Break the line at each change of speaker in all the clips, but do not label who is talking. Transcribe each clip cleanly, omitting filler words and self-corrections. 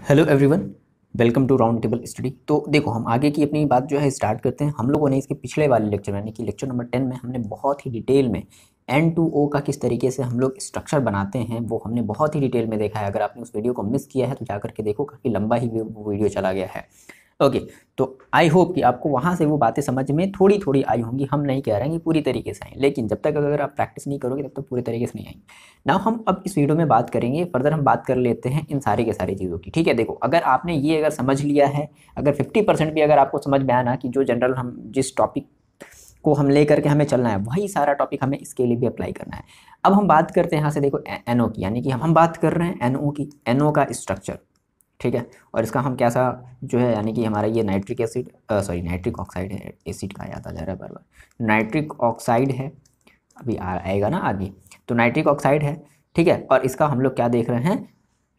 Hello everyone, welcome to round table study. तो देखो, हम आगे की अपनी बात जो है स्टार्ट करते हैं। हम लोगों ने इसके पिछले वाले लेक्चर यानी कि लेक्चर नंबर 10 में हमने बहुत ही डिटेल में N2O का किस तरीके से हम लोग स्ट्रक्चर बनाते हैं वो हमने बहुत ही डिटेल में देखा है। अगर आपने उस वीडियो को मिस किया है तो जा करके देखो, काफ़ी लंबा ही वो वीडियो चला गया है। ओके, तो आई होप कि आपको वहाँ से वो बातें समझ में थोड़ी थोड़ी आई होंगी। हम नहीं कह रहे हैं कि पूरी तरीके से आई, लेकिन जब तक अगर आप प्रैक्टिस नहीं करोगे तब तक पूरी तरीके से नहीं आएंगी। नाउ हम अब इस वीडियो में बात करेंगे, फर्दर हम बात कर लेते हैं इन सारी के सारी चीज़ों की। ठीक है, देखो, अगर आपने ये अगर समझ लिया है, अगर 50% भी अगर आपको समझ में आया ना कि जो जनरल हम जिस टॉपिक को हम ले करके हमें चलना है वही सारा टॉपिक हमें इसके लिए भी अप्लाई करना है। अब हम बात करते हैं यहाँ से, देखो, NO की, यानी कि हम बात कर रहे हैं NO की, NO का स्ट्रक्चर। ठीक है, और इसका हम कैसा जो है, यानी कि हमारा ये नाइट्रिक एसिड नाइट्रिक ऑक्साइड है, एसिड का याद आ जा रहा है बार बार, नाइट्रिक ऑक्साइड है, अभी आएगा ना आगे। तो नाइट्रिक ऑक्साइड है, ठीक है, और इसका हम लोग क्या देख रहे हैं,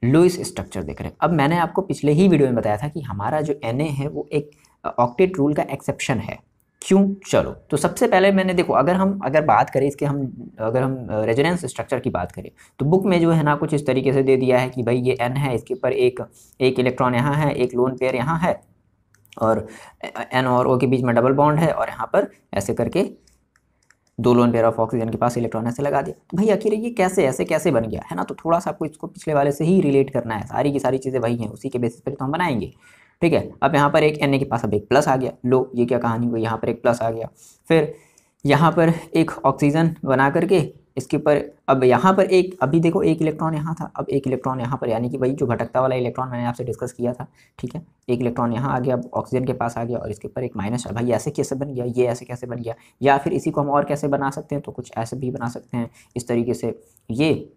लुईस स्ट्रक्चर देख रहे हैं। अब मैंने आपको पिछले ही वीडियो में बताया था कि हमारा जो Na है वो एक ऑक्टेट रूल का एक्सेप्शन है। क्यों? चलो, तो सबसे पहले मैंने देखो, अगर बात करें इसके, अगर हम रेजोनेंस स्ट्रक्चर की बात करें तो बुक में जो है ना कुछ इस तरीके से दे दिया है कि भाई ये N है, इसके ऊपर एक इलेक्ट्रॉन यहाँ है, एक लोन पेयर यहाँ है, और N और O के बीच में डबल बॉन्ड है, और यहाँ पर ऐसे करके दो लोन पेयर ऑफ ऑक्सीजन के पास इलेक्ट्रॉन ऐसे लगा दिया। तो भाई आखिर ये कैसे बन गया है ना, तो थोड़ा सा आपको इसको पिछले वाले से ही रिलेट करना है। सारी की सारी चीज़ें वही हैं, उसी के बेसिस पर तो हम बनाएंगे। ठीक है, अब यहाँ पर एक Na के पास अब एक प्लस आ गया, लो ये क्या कहानी हुई, यहाँ पर एक प्लस आ गया, फिर यहाँ पर एक ऑक्सीजन बना करके इसके ऊपर, अब यहाँ पर एक, अभी देखो एक इलेक्ट्रॉन यहाँ था, अब एक इलेक्ट्रॉन यहाँ पर, यानी कि वही जो भटकता वाला इलेक्ट्रॉन मैंने आपसे डिस्कस किया था। ठीक है, एक इलेक्ट्रॉन यहाँ आ गया, अब ऑक्सीजन के पास आ गया, और इसके ऊपर एक माइनस। भाई ऐसे कैसे बन गया, ये ऐसे कैसे बन गया? या फिर इसी को हम और कैसे बना सकते हैं, तो कुछ ऐसे भी बना सकते हैं इस तरीके से ये,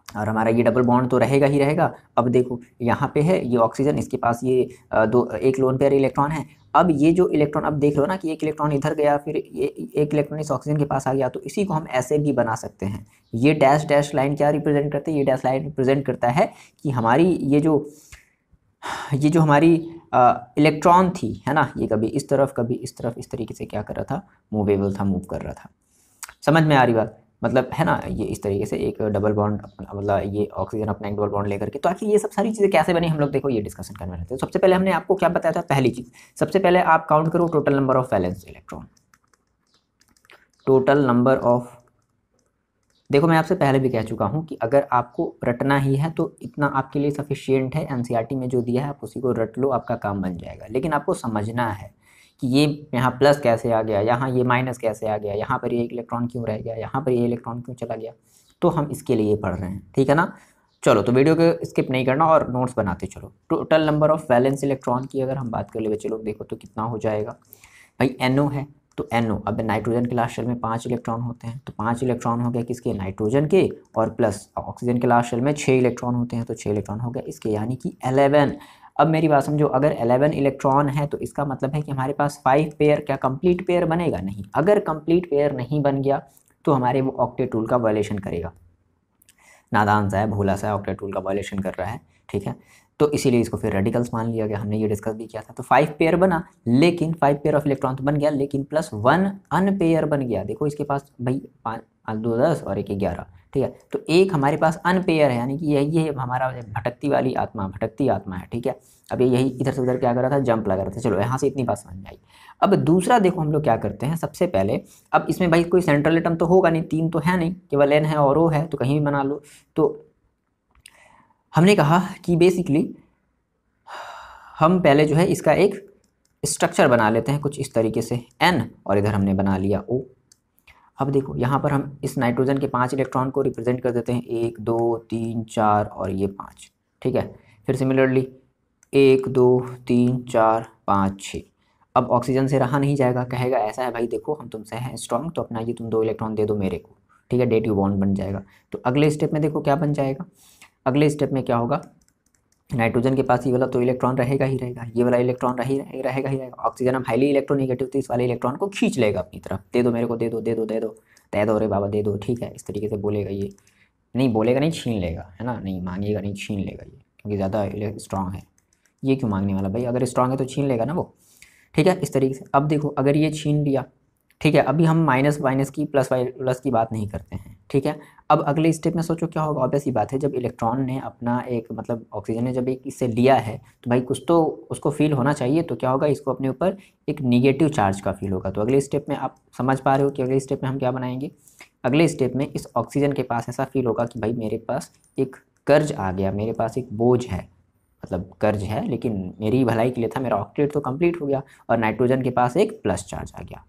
और हमारा ये डबल बॉन्ड तो रहेगा ही रहेगा। अब देखो यहाँ पे है ये ऑक्सीजन, इसके पास ये एक लोन पेयर इलेक्ट्रॉन है। अब ये जो इलेक्ट्रॉन, अब देख लो ना कि एक इलेक्ट्रॉन इधर गया, फिर ये एक इलेक्ट्रॉन इस ऑक्सीजन के पास आ गया, तो इसी को हम ऐसे भी बना सकते हैं। ये डैश डैश लाइन क्या रिप्रेजेंट करती है? ये डैश लाइन रिप्रेजेंट करता है कि हमारी ये जो हमारी इलेक्ट्रॉन थी, है ना, ये कभी इस तरफ कभी इस तरफ इस तरीके से क्या कर रहा था, मूवेबल था, मूव कर रहा था। समझ में आ रही बात? मतलब है ना, ये इस तरीके से एक डबल बॉन्ड, मतलब ये ऑक्सीजन अपना एक डबल बॉन्ड लेकर के। तो आखिर ये सब सारी चीज़ें कैसे बनी, हम लोग देखो ये डिस्कशन करने रहते हैं। सबसे पहले हमने आपको क्या बताया था, पहली चीज़, सबसे पहले आप काउंट करो total number of valence electron. Total number of, देखो मैं आपसे पहले भी कह चुका हूँ कि अगर आपको रटना ही है तो इतना आपके लिए सफिशियंट है। एनसीईआरटी में जो दिया है आप उसी को रट लो, आपका काम बन जाएगा। लेकिन आपको समझना है कि ये यहाँ प्लस कैसे आ गया, यहाँ ये माइनस कैसे आ गया, यहाँ पर ये इलेक्ट्रॉन क्यों रह गया, यहाँ पर ये इलेक्ट्रॉन क्यों चला गया। तो हम इसके लिए पढ़ रहे हैं, ठीक है ना। चलो, तो वीडियो को स्किप नहीं करना और नोट्स बनाते चलो। Total number of valence electron की अगर हम बात कर ले बच्चे लोग, देखो तो कितना हो जाएगा भाई। NO है तो NO, अब नाइट्रोजन के लास्ट शेल में 5 इलेक्ट्रॉन होते हैं, तो 5 इलेक्ट्रॉन हो गए किसके, नाइट्रोजन के, और प्लस ऑक्सीजन के लास्ट शेल में 6 इलेक्ट्रॉन होते हैं, तो 6 इलेक्ट्रॉन हो गए इसके, यानी कि 11। अब मेरी बात समझो, अगर 11 इलेक्ट्रॉन है तो इसका मतलब है कि हमारे पास 5 पेयर, क्या कंप्लीट पेयर बनेगा? नहीं। अगर कंप्लीट पेयर नहीं बन गया तो हमारे वो ऑक्टेट रूल का वायलेशन करेगा। नादान सा है, भोला सा है, ऑक्टेट रूल का वायलेशन कर रहा है। ठीक है, तो इसीलिए इसको फिर रेडिकल्स मान लिया गया। हमने ये डिस्कस भी किया था। तो 5 पेयर बना, लेकिन 5 पेयर ऑफ इलेक्ट्रॉन तो बन गया, लेकिन प्लस 1 अनपेयर बन गया। देखो इसके पास भाई 5 2 10 और 1 11, ठीक है, तो एक हमारे पास अनपेयर है, यानी कि यही है हमारा भटकती आत्मा है। ठीक है, अब यही इधर से उधर क्या कर रहा था, जंप लगा रहा था। चलो यहाँ से इतनी बात समझ में आई। अब दूसरा देखो, हम लोग क्या करते हैं सबसे पहले, अब इसमें भाई कोई सेंट्रल एटम तो होगा नहीं, 3 तो है नहीं, केवल N है और O है, तो कहीं भी बना लो। तो हमने कहा कि बेसिकली हम पहले जो है इसका एक स्ट्रक्चर बना लेते हैं कुछ इस तरीके से, N, और इधर हमने बना लिया O। अब देखो यहाँ पर हम इस नाइट्रोजन के 5 इलेक्ट्रॉन को रिप्रेजेंट कर देते हैं, 1 2 3 4 और ये 5। ठीक है, फिर सिमिलरली 1 2 3 4 5 6। अब ऑक्सीजन से रहा नहीं जाएगा, कहेगा ऐसा है भाई, देखो हम तुमसे हैं स्ट्रॉन्ग, तो अपना ये तुम 2 इलेक्ट्रॉन दे दो मेरे को। ठीक है, डेटिव बॉन्ड बन जाएगा। तो अगले स्टेप में देखो क्या बन जाएगा, अगले स्टेप में क्या होगा, नाइट्रोजन के पास ये वाला तो इलेक्ट्रॉन रहेगा ही रहेगा, ये वाला इलेक्ट्रॉन रहेगा ही रहेगा। ऑक्सीजन अब हाईली इलेक्ट्रोनेगेटिव, तो इस वाले इलेक्ट्रॉन को खींच लेगा अपनी तरफ, दे दो मेरे को, दे दो दे दो दे दो दे दो, अरे बाबा दे दो। ठीक है, इस तरीके से बोलेगा, ये नहीं बोलेगा, नहीं छीन लेगा, है ना, नहीं मांगेगा, नहीं छीन लेगा ये, क्योंकि ज़्यादा स्ट्रॉन्ग है। ये क्यों मांगने वाला भाई, अगर स्ट्रॉन्ग है तो छीन लेगा ना वो। ठीक है, इस तरीके से। अब देखो अगर ये छीन लिया, ठीक है, अभी हम माइनस की प्लस की बात नहीं करते हैं, ठीक है। अब अगले स्टेप में सोचो क्या होगा। ऑब्वियस ही बात है, जब इलेक्ट्रॉन ने अपना एक मतलब ऑक्सीजन ने जब एक इससे लिया है तो भाई कुछ तो उसको फील होना चाहिए, तो क्या होगा, इसको अपने ऊपर एक निगेटिव चार्ज का फील होगा। तो अगले स्टेप में आप समझ पा रहे हो कि अगले स्टेप में हम क्या बनाएंगे। अगले स्टेप में इस ऑक्सीजन के पास ऐसा फील होगा कि भाई मेरे पास एक कर्ज आ गया, मेरे पास एक बोझ है, मतलब कर्ज है लेकिन मेरी भलाई के लिए था, मेरा ऑक्टेट तो कंप्लीट हो गया और नाइट्रोजन के पास एक प्लस चार्ज आ गया।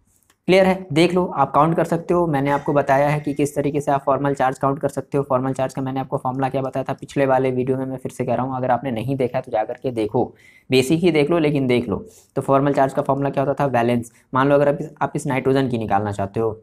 क्लियर है, देख लो, आप काउंट कर सकते हो। मैंने आपको बताया है कि किस तरीके से आप फॉर्मल चार्ज काउंट कर सकते हो। फॉर्मल चार्ज का मैंने आपको फॉर्मूला क्या बताया था पिछले वाले वीडियो में, मैं फिर से कह रहा हूँ, अगर आपने नहीं देखा है तो जाकर के देखो, बेसिक ही देख लो लेकिन देख लो। तो फॉर्मल चार्ज का फॉर्मूला क्या होता था, वैलेंस। मान लो अगर आप इस नाइट्रोजन की निकालना चाहते हो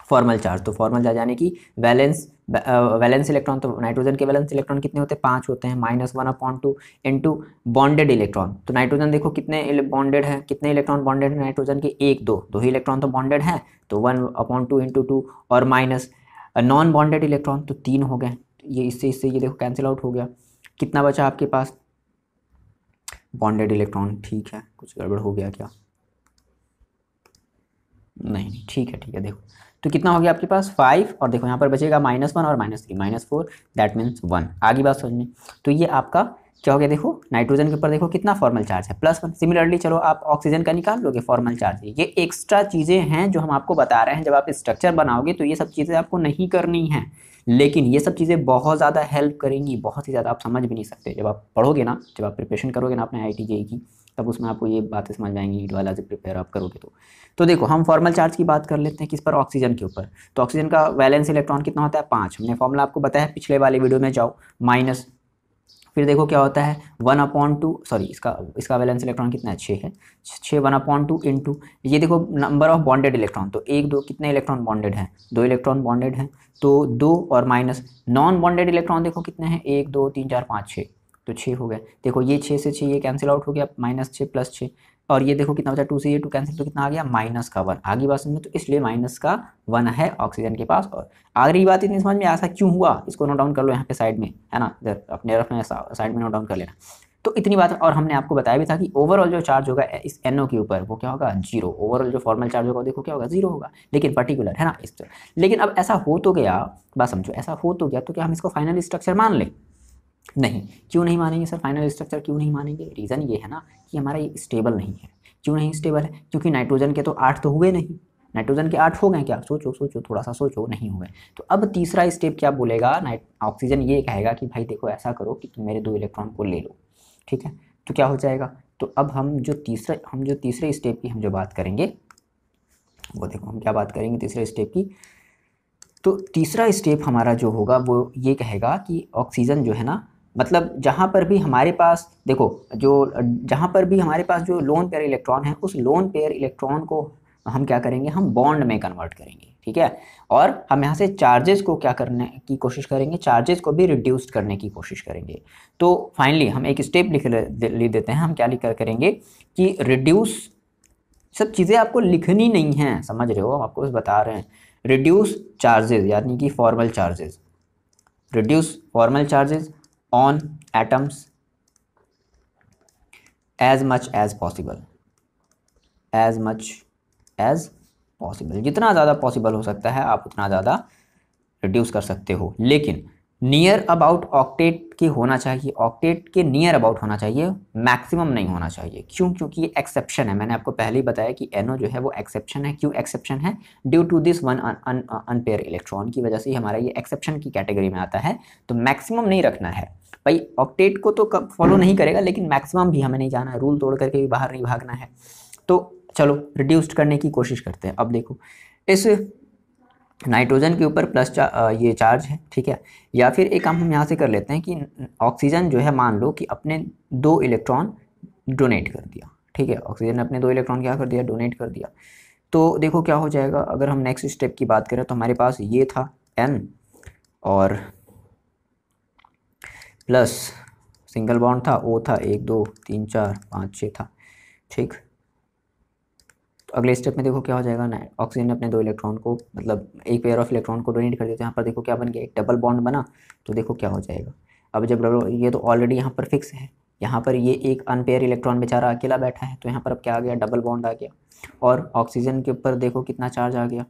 फॉर्मल चार्ज, तो फॉर्मल चार्ज यानी कि वैलेंस इलेक्ट्रॉन, तो नाइट्रोजन के वैलेंस इलेक्ट्रॉन कितने होते हैं, 5 होते हैं, -1/2 इंटू बॉन्डेड इलेक्ट्रॉन। तो नाइट्रोजन देखो कितने बॉन्डेड है, कितने इलेक्ट्रॉन बॉन्डेड है नाइट्रोजन के, 1 2 ही इलेक्ट्रॉन तो बॉन्डेड है, तो 1/2 इंटू 2 और माइनस नॉन बॉन्डेड इलेक्ट्रॉन तो 3 हो गए। ये इससे ये देखो कैंसिल आउट हो गया। कितना बचा आपके पास, बॉन्डेड इलेक्ट्रॉन। ठीक है, कुछ गड़बड़ हो गया क्या, नहीं ठीक है देखो, तो कितना हो गया आपके पास 5, और देखो यहाँ पर बचेगा -1 और -3 -4, दैट मीन्स 1। आगे बात समझ में। तो ये आपका क्या हो गया, देखो नाइट्रोजन के ऊपर देखो कितना फॉर्मल चार्ज है, +1। सिमिलरली चलो आप ऑक्सीजन का निकाल लोगे फॉर्मल चार्ज। ये एक्स्ट्रा चीज़ें हैं जो हम आपको बता रहे हैं, जब आप स्ट्रक्चर बनाओगे तो ये सब चीज़ें आपको नहीं करनी है, लेकिन ये सब चीज़ें बहुत ज़्यादा हेल्प करेंगी, बहुत ही ज़्यादा। आप समझ भी नहीं सकते, जब आप पढ़ोगे ना, जब आप प्रिपरेशन करोगे ना अपने IIT JEE की, तब उसमें आपको ये बातें समझ में आएंगी, ईट वाला से प्रिपेयर आप करोगे तो देखो हम फॉर्मल चार्ज की बात कर लेते हैं किस पर, ऑक्सीजन के ऊपर। तो ऑक्सीजन का वैलेंस इलेक्ट्रॉन कितना होता है, 5। हमने फॉर्मूला आपको बताया पिछले वाले वीडियो में, जाओ माइनस, फिर देखो क्या होता है 1/2, सॉरी इसका वैलेंस इलेक्ट्रॉन कितना है, 6 है, 6 1/2 इंटू ये देखो नंबर ऑफ बॉन्डेड इलेक्ट्रॉन, तो 1 2 कितने इलेक्ट्रॉन बॉन्डेड हैं, 2 इलेक्ट्रॉन बॉन्डेड हैं, तो 2 और माइनस नॉन बॉन्डेड इलेक्ट्रॉन देखो कितने हैं, 1 2 3 4 5 6, तो 6 हो गए। देखो ये 6 से 6 ये कैंसिल आउट हो गया, -6 +6, और ये देखो कितना बचा, 2 से ये 2 कैंसिल, तो कितना आ गया -1। आगे बात समझ में, तो इसलिए -1 है ऑक्सीजन के पास। और आखिरी बात इतनी समझ में ऐसा क्यों हुआ, इसको नोट डाउन कर लो यहाँ पे साइड में, है ना, इधर अपने रफ में साइड में नोट डाउन कर लेना। तो इतनी बात, और हमने आपको बताया भी था कि ओवरऑल जो चार्ज होगा इस NO के ऊपर वो क्या होगा, 0। ओवरऑल जो फॉर्मल चार्ज होगा देखो क्या होगा, 0 होगा, लेकिन पर्टिकुलर, है ना, इस तरह। लेकिन अब ऐसा हो तो गया, बात समझो, ऐसा हो तो गया, तो क्या हम इसको फाइनल स्ट्रक्चर मान लें, नहीं। क्यों नहीं मानेंगे सर, फाइनल स्ट्रक्चर क्यों नहीं मानेंगे, रीज़न ये है ना कि हमारा ये स्टेबल नहीं है। क्यों नहीं स्टेबल है, क्योंकि नाइट्रोजन के तो 8 तो हुए नहीं, नाइट्रोजन के 8 हो गए क्या, सोचो सोचो थोड़ा सा सोचो, नहीं हुए। तो अब तीसरा स्टेप क्या बोलेगा, ऑक्सीजन ये कहेगा कि भाई देखो ऐसा करो कि तुम मेरे 2 इलेक्ट्रॉन को ले लो, ठीक है। तो क्या हो जाएगा, तो अब हम जो तीसरे स्टेप की हम जो बात करेंगे, वो देखो हम क्या बात करेंगे तीसरे स्टेप की। तो तीसरा स्टेप हमारा जो होगा वो ये कहेगा कि ऑक्सीजन जो है ना, मतलब जहाँ पर भी हमारे पास देखो, जहाँ पर भी हमारे पास जो लोन पेयर इलेक्ट्रॉन है, उस लोन पेयर इलेक्ट्रॉन को हम क्या करेंगे, हम बॉन्ड में कन्वर्ट करेंगे, ठीक है। और हम यहाँ से चार्जेस को क्या करने की कोशिश करेंगे, चार्जेस को भी रिड्यूस करने की कोशिश करेंगे। तो फाइनली हम एक स्टेप लिख देते हैं, हम क्या लिख करेंगे कि रिड्यूस, सब चीज़ें आपको लिखनी नहीं है, समझ रहे हो, हम आपको बस बता रहे हैं। रिड्यूस चार्जेस यानी कि formal charges, reduce formal charges on atoms as much as possible, as much as possible, जितना ज़्यादा पॉसिबल हो सकता है आप उतना ज़्यादा रिड्यूस कर सकते हो, लेकिन नियर अबाउट ऑक्टेट के होना चाहिए, ऑक्टेट के नियर अबाउट होना चाहिए, मैक्सिमम नहीं होना चाहिए। क्यों, क्योंकि ये एक्सेप्शन है, मैंने आपको पहले ही बताया कि NO जो है वो एक्सेप्शन है। क्यों एक्सेप्शन है, due to this one unpaired electron की वजह से ही हमारा ये एक्सेप्शन की कैटेगरी में आता है। तो मैक्सिमम नहीं रखना है भाई, ऑक्टेट को तो फॉलो नहीं करेगा, लेकिन मैक्सिमम भी हमें नहीं जाना है, रूल तोड़ करके भी बाहर नहीं भागना है। तो चलो रिड्यूस्ड करने की कोशिश करते हैं। अब देखो इस नाइट्रोजन के ऊपर प्लस ये चार्ज है, ठीक है। या फिर एक काम हम यहाँ से कर लेते हैं कि ऑक्सीजन जो है, मान लो कि अपने 2 इलेक्ट्रॉन डोनेट कर दिया, ठीक है। ऑक्सीजन ने अपने 2 इलेक्ट्रॉन क्या कर दिया, डोनेट कर दिया। तो देखो क्या हो जाएगा, अगर हम नेक्स्ट स्टेप की बात करें तो हमारे पास ये था N और प्लस सिंगल बॉन्ड था, O था, 1 2 3 4 5 6 था, ठीक। तो अगले स्टेप में देखो क्या हो जाएगा ना, ऑक्सीजन ने अपने 2 इलेक्ट्रॉन को, मतलब एक पेयर ऑफ इलेक्ट्रॉन को डोनेट कर दिया, तो यहाँ पर देखो क्या बन गया, एक डबल बॉन्ड बना। तो देखो क्या हो जाएगा, अब जब ये तो ऑलरेडी यहाँ पर फिक्स है, यहाँ पर ये एक अनपेयर इलेक्ट्रॉन बेचारा अकेला बैठा है, तो यहाँ पर अब क्या आ गया, डबल बॉन्ड आ गया। और ऑक्सीजन के ऊपर देखो कितना चार्ज आ गया,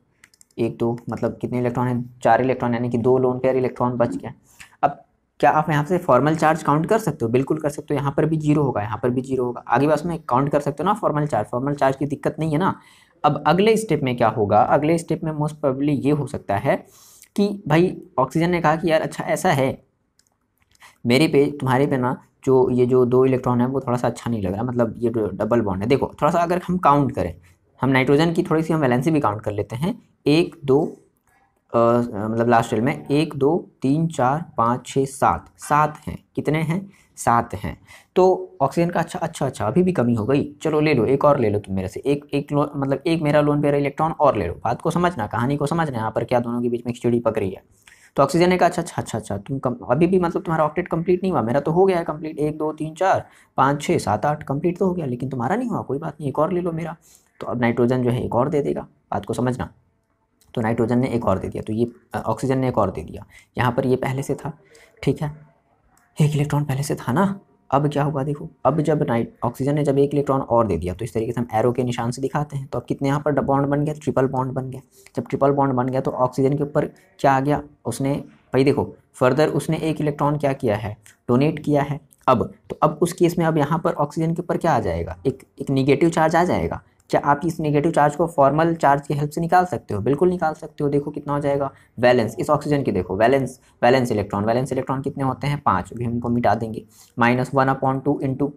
1 2 मतलब कितने इलेक्ट्रॉन हैं, 4 इलेक्ट्रॉन, यानी कि 2 लोन पेयर इलेक्ट्रॉन बच गया। अब क्या आप यहाँ से फॉर्मल चार्ज काउंट कर सकते हो? बिल्कुल कर सकते हो। यहाँ पर भी 0 होगा, यहाँ पर भी 0 होगा, आगे बस में काउंट कर सकते हो ना फॉर्मल चार्ज की दिक्कत नहीं है ना। अब अगले स्टेप में क्या होगा, अगले स्टेप में मोस्ट प्रोबेबली ये हो सकता है कि भाई ऑक्सीजन ने कहा कि यार अच्छा ऐसा है, मेरे पे तुम्हारे पे ना जो ये जो 2 इलेक्ट्रॉन है वो थोड़ा सा अच्छा नहीं लग रहा, मतलब ये डबल बॉन्ड है। देखो थोड़ा सा अगर हम काउंट करें, हम नाइट्रोजन की थोड़ी सी हम वैलेंसी भी काउंट कर लेते हैं। 1 2 मतलब लास्ट शेल में 1 2 3 4 5 6 7 7 हैं। कितने हैं? 7 हैं। तो ऑक्सीजन का अच्छा अभी भी कमी हो गई। चलो ले लो, एक और ले लो तुम मेरे से, मतलब एक मेरा लोन पेयर इलेक्ट्रॉन और ले लो। बात को समझना, कहानी को समझना, यहाँ पर क्या दोनों के बीच में खिचड़ी पक रही है। तो ऑक्सीजन ने कहा अच्छा तुम अभी भी मतलब तुम्हारा ऑक्टेट कंप्लीट नहीं हुआ, मेरा तो हो गया है कंप्लीट, 1 2 3 4 5 6 7 8 कंप्लीट तो हो गया, लेकिन तुम्हारा नहीं हुआ, कोई बात नहीं, एक और ले लो मेरा। तो अब नाइट्रोजन जो है एक और दे देगा, बात को समझना। तो नाइट्रोजन ने एक और दे दिया, तो ये ऑक्सीजन ने एक और दे दिया। यहाँ पर ये पहले से था, ठीक है, 1 इलेक्ट्रॉन पहले से था ना। अब क्या होगा देखो, अब जब ऑक्सीजन ने जब 1 इलेक्ट्रॉन और दे दिया, तो इस तरीके से हम एरो के निशान से दिखाते हैं। तो अब कितने यहाँ पर बॉन्ड बन गया? ट्रिपल बॉन्ड बन गया। जब ट्रिपल बॉन्ड बन गया तो ऑक्सीजन के ऊपर क्या आ गया? उसने भाई देखो फर्दर उसने 1 इलेक्ट्रॉन क्या किया है? डोनेट किया है। अब उस केस में अब यहाँ पर ऑक्सीजन के ऊपर क्या आ जाएगा? एक निगेटिव चार्ज आ जाएगा। क्या आप इस नेगेटिव चार्ज को फॉर्मल चार्ज की हेल्प से निकाल सकते हो? बिल्कुल निकाल सकते हो। देखो कितना हो जाएगा वैलेंस, इस ऑक्सीजन की देखो वैलेंस इलेक्ट्रॉन कितने होते हैं? 5, अभी हमको मिटा देंगे। -1/2 इंटू,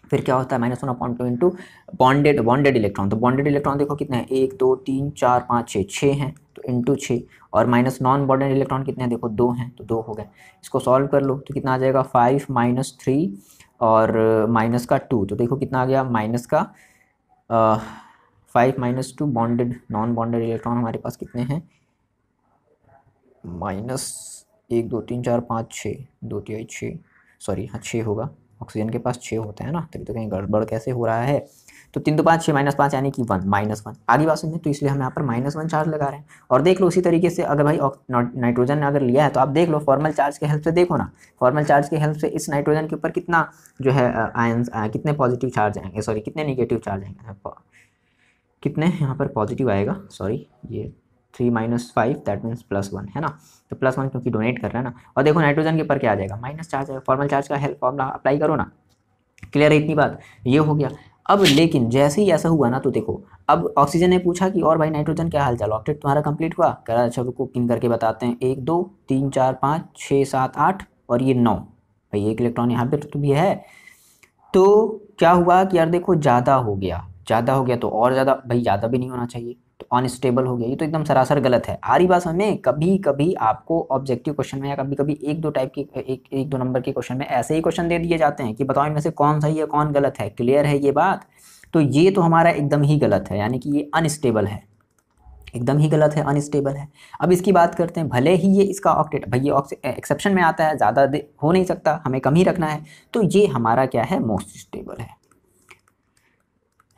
फिर क्या होता है -1/2 इंटू बॉन्डेड इलेक्ट्रॉन। तो बॉन्डेड इलेक्ट्रॉन देखो कितने हैं? 1 2 3 4 5 6, 6 हैं, तो इंटू 6। और माइनस नॉन बॉन्डेड इलेक्ट्रॉन कितने हैं? देखो 2 हैं, तो 2 हो गए। इसको सॉल्व कर लो तो कितना आ जाएगा? 5 -3 और माइनस का 2, तो देखो कितना आ गया? माइनस का 5 -2 बॉन्डेड नॉन बॉन्डेड इलेक्ट्रॉन हमारे पास कितने हैं? -1 2 3 4 5 6, 2 3 6, सॉरी हाँ 6 होगा। ऑक्सीजन के पास 6 होते हैं ना, तभी तो कहीं गड़बड़ कैसे हो रहा है। तो 3 2 5 6 -5 यानी कि 1 -1 आगे बात समझे, तो इसलिए हम यहाँ पर -1 चार्ज लगा रहे हैं। और देख लो उसी तरीके से अगर भाई नाइट्रोजन ने अगर लिया है तो आप देख लो फॉर्मल चार्ज के हेल्प से, देखो ना फॉर्मल चार्ज के हेल्प से इस नाइट्रोजन के ऊपर कितना जो है आयंस, कितने पॉजिटिव चार्ज आएंगे, सॉरी कितने निगेटिव चार्ज आएंगे, कितने यहाँ पर पॉजिटिव आएगा, सॉरी ये 3 -5 दैट मीन्स +1 है ना। तो +1 क्योंकि डोनेट कर रहा है ना। और देखो नाइट्रोजन के ऊपर क्या आ जाएगा? माइनस चार्ज आएगा। फॉर्मल चार्ज का हेल्प फॉर्मूला अप्लाई करो ना। क्लियर है इतनी बात? ये हो गया। अब लेकिन जैसे ही ऐसा हुआ ना, तो देखो अब ऑक्सीजन ने पूछा कि और भाई नाइट्रोजन क्या हाल चाल, ऑक्टेट तुम्हारा कंप्लीट हुआ? कह रहा अच्छा रुको गिन करके बताते हैं, 1 2 3 4 5 6 7 8 और ये 9, भाई 1 इलेक्ट्रॉन यहाँ पे तो भी है। तो क्या हुआ कि यार देखो ज़्यादा हो गया तो और ज़्यादा, भाई ज़्यादा भी नहीं होना चाहिए, तो अनस्टेबल हो गया। ये तो एकदम सरासर गलत है। आ रही बात समझ? कभी कभी आपको ऑब्जेक्टिव क्वेश्चन में या कभी कभी 1 2 टाइप की एक दो नंबर के क्वेश्चन में ऐसे ही क्वेश्चन दे दिए जाते हैं कि बताओ इनमें से कौन सही है कौन गलत है। क्लियर है ये बात? तो ये तो हमारा एकदम ही गलत है, यानी कि ये अनस्टेबल है, एकदम ही गलत है, अनस्टेबल है। अब इसकी बात करते हैं, भले ही ये इसका ऑक्टेट, भाई ये एक्सेप्शन में आता है, ज़्यादा हो नहीं सकता, हमें कम ही रखना है, तो ये हमारा क्या है? मोस्ट स्टेबल है।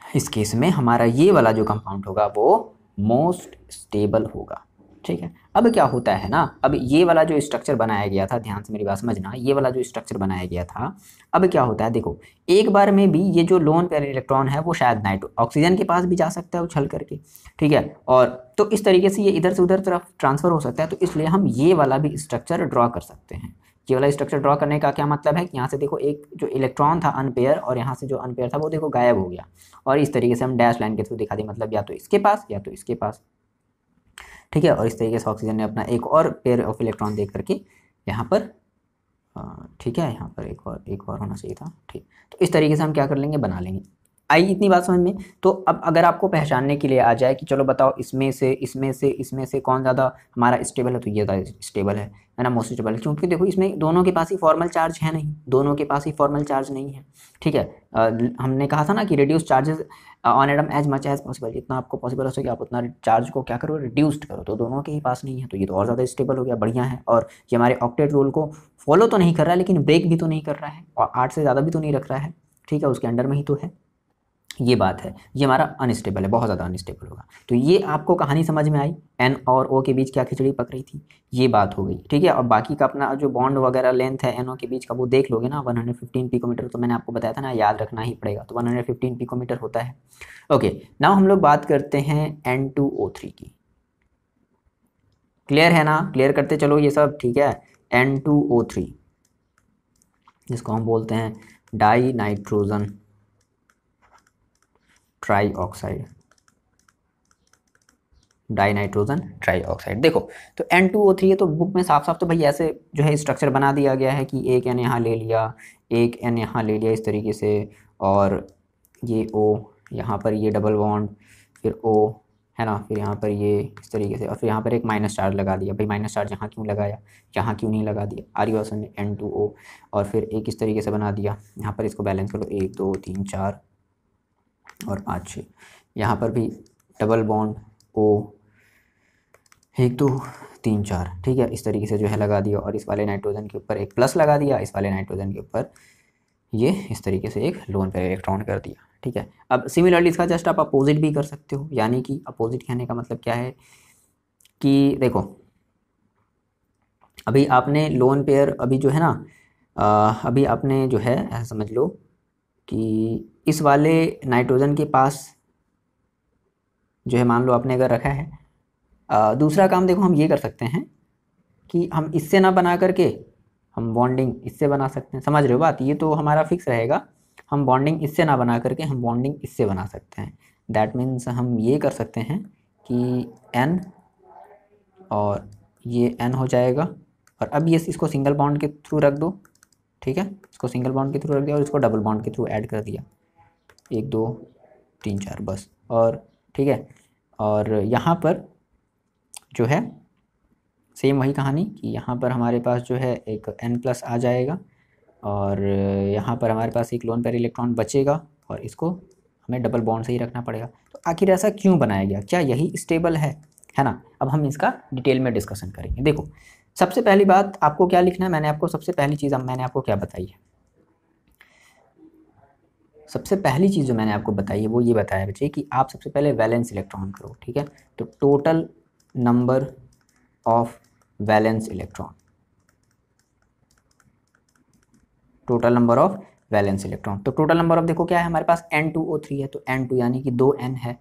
इस केस में हमारा ये वाला जो कंपाउंड होगा वो मोस्ट स्टेबल होगा। ठीक है। अब क्या होता है ना, अब ये वाला जो स्ट्रक्चर बनाया गया था, ध्यान से मेरी बात समझना, ये वाला जो स्ट्रक्चर बनाया गया था, अब क्या होता है देखो, एक बार में भी ये जो लोन पेयर इलेक्ट्रॉन है वो शायद ऑक्सीजन के पास भी जा सकता है उछल करके, ठीक है, और तो इस तरीके से ये इधर से उधर तरफ ट्रांसफर हो सकता है। तो इसलिए हम ये वाला भी स्ट्रक्चर ड्रॉ कर सकते हैं। ये वाला स्ट्रक्चर ड्रॉ करने का क्या मतलब है कि यहाँ से देखो एक जो इलेक्ट्रॉन था अनपेयर, और यहाँ से जो अनपेयर था वो देखो गायब हो गया, और इस तरीके से हम डैश लाइन के थ्रू दिखा दी, मतलब या तो इसके पास या तो इसके पास, ठीक है। और इस तरीके से ऑक्सीजन ने अपना एक और पेयर ऑफ इलेक्ट्रॉन देख करके यहाँ पर, ठीक है, यहाँ पर एक और होना चाहिए था, ठीक। तो इस तरीके से हम क्या कर लेंगे, बना लेंगे। आई इतनी बात समझ में? तो अब अगर आपको पहचानने के लिए आ जाए कि चलो बताओ इसमें से कौन ज़्यादा हमारा स्टेबल है, तो ये ज़्यादा स्टेबल है ना, मोस्ट स्टेबल, क्योंकि देखो इसमें दोनों के पास ही फॉर्मल चार्ज है नहीं, दोनों के पास ही फॉर्मल चार्ज नहीं है, ठीक है। हमने कहा था ना कि reduce charges on atom as much as possible, जितना आपको पॉसिबल हो सके आप उतना चार्ज को क्या करो, रिड्यूस्ड करो, तो दोनों के ही पास नहीं है, तो ये तो और ज़्यादा स्टेबल हो गया, बढ़िया है। और ये हमारे ऑक्टेट रूल को फॉलो तो नहीं कर रहा है, लेकिन ब्रेक भी तो नहीं कर रहा है, और 8 से ज़्यादा भी तो नहीं रख रहा है, ठीक है, उसके अंडर में ही तो है। ये बात है, ये हमारा अनस्टेबल है, बहुत ज़्यादा अनस्टेबल होगा। तो ये आपको कहानी समझ में आई, एन और ओ के बीच क्या खिचड़ी पक रही थी, ये बात हो गई, ठीक है। और बाकी का अपना जो बॉन्ड वगैरह लेंथ है एन ओ के बीच का, वो देख लोगे ना, 115 पिकोमीटर, तो मैंने आपको बताया था ना, याद रखना ही पड़ेगा, तो 115 पिकोमीटर होता है। ओके, नाउ हम लोग बात करते हैं N2O3 की। क्लियर है ना, क्लियर करते चलो ये सब, ठीक है। N2O3 जिसको हम बोलते हैं die nitrogen try oxide, die nitrogen try oxide. देखो तो N2O3 है, तो बुक में साफ साफ तो भाई ऐसे जो है स्ट्रक्चर बना दिया गया है कि एक N यहाँ ले लिया, एक N यहाँ ले लिया इस तरीके से, और ये O यहाँ पर, ये डबल बॉन्ड, फिर O है ना, फिर यहाँ पर ये इस तरीके से, और फिर यहाँ पर एक माइनस चार्ज लगा दिया। भाई माइनस चार्ज यहाँ क्यों लगाया, यहाँ क्यों नहीं लगा दिया, आर यू ऑप्शन में N2O, और फिर एक इस तरीके से बना दिया। यहाँ पर इसको बैलेंस करो, 1 2 3 4 और 5 6, यहाँ पर भी डबल बॉन्ड O 1 2 3 4, ठीक है, इस तरीके से जो है लगा दिया, और इस वाले नाइट्रोजन के ऊपर एक प्लस लगा दिया, इस वाले नाइट्रोजन के ऊपर ये इस तरीके से एक लोन पेयर इलेक्ट्रॉन कर दिया, ठीक है। अब सिमिलरली इसका जस्ट आप अपोजिट भी कर सकते हो, यानी कि अपोजिट कहने का मतलब क्या है कि देखो अभी आपने लोन पेयर अभी जो है ना, अभी आपने जो है ऐसा समझ लो कि इस वाले नाइट्रोजन के पास जो है मान लो आपने अगर रखा है, दूसरा काम देखो हम ये कर सकते हैं कि हम इससे ना बना करके हम बॉन्डिंग इससे बना सकते हैं, समझ रहे हो बात, ये तो हमारा फिक्स रहेगा। हम बॉन्डिंग इससे ना बना करके हम बॉन्डिंग इससे बना सकते हैं। दैट मीन्स हम ये कर सकते हैं कि N और ये N हो जाएगा, और अब ये इसको सिंगल बॉन्ड के थ्रू रख दो, ठीक है, इसको सिंगल बॉन्ड के थ्रू रख दिया और इसको डबल बॉन्ड के थ्रू ऐड कर दिया, 1 2 3 4 बस, और ठीक है। और यहाँ पर जो है सेम वही कहानी कि यहाँ पर हमारे पास जो है एक N+ आ जाएगा, और यहाँ पर हमारे पास एक लोन पेयर इलेक्ट्रॉन बचेगा, और इसको हमें डबल बॉन्ड से ही रखना पड़ेगा। तो आखिर ऐसा क्यों बनाया गया, क्या यही स्टेबल है ना। अब हम इसका डिटेल में डिस्कशन करेंगे। देखो सबसे पहली बात आपको क्या लिखना है, मैंने आपको सबसे पहली चीज़ मैंने आपको क्या बताई है, सबसे पहली चीज़ जो मैंने आपको बताई है वो ये बताया बच्चे कि आप सबसे पहले वैलेंस इलेक्ट्रॉन करो, ठीक है। तो total number of valence electron, total number of valence electron, तो टोटल नंबर ऑफ देखो क्या है हमारे पास N2O3 है, तो N2 यानी कि 2 N है,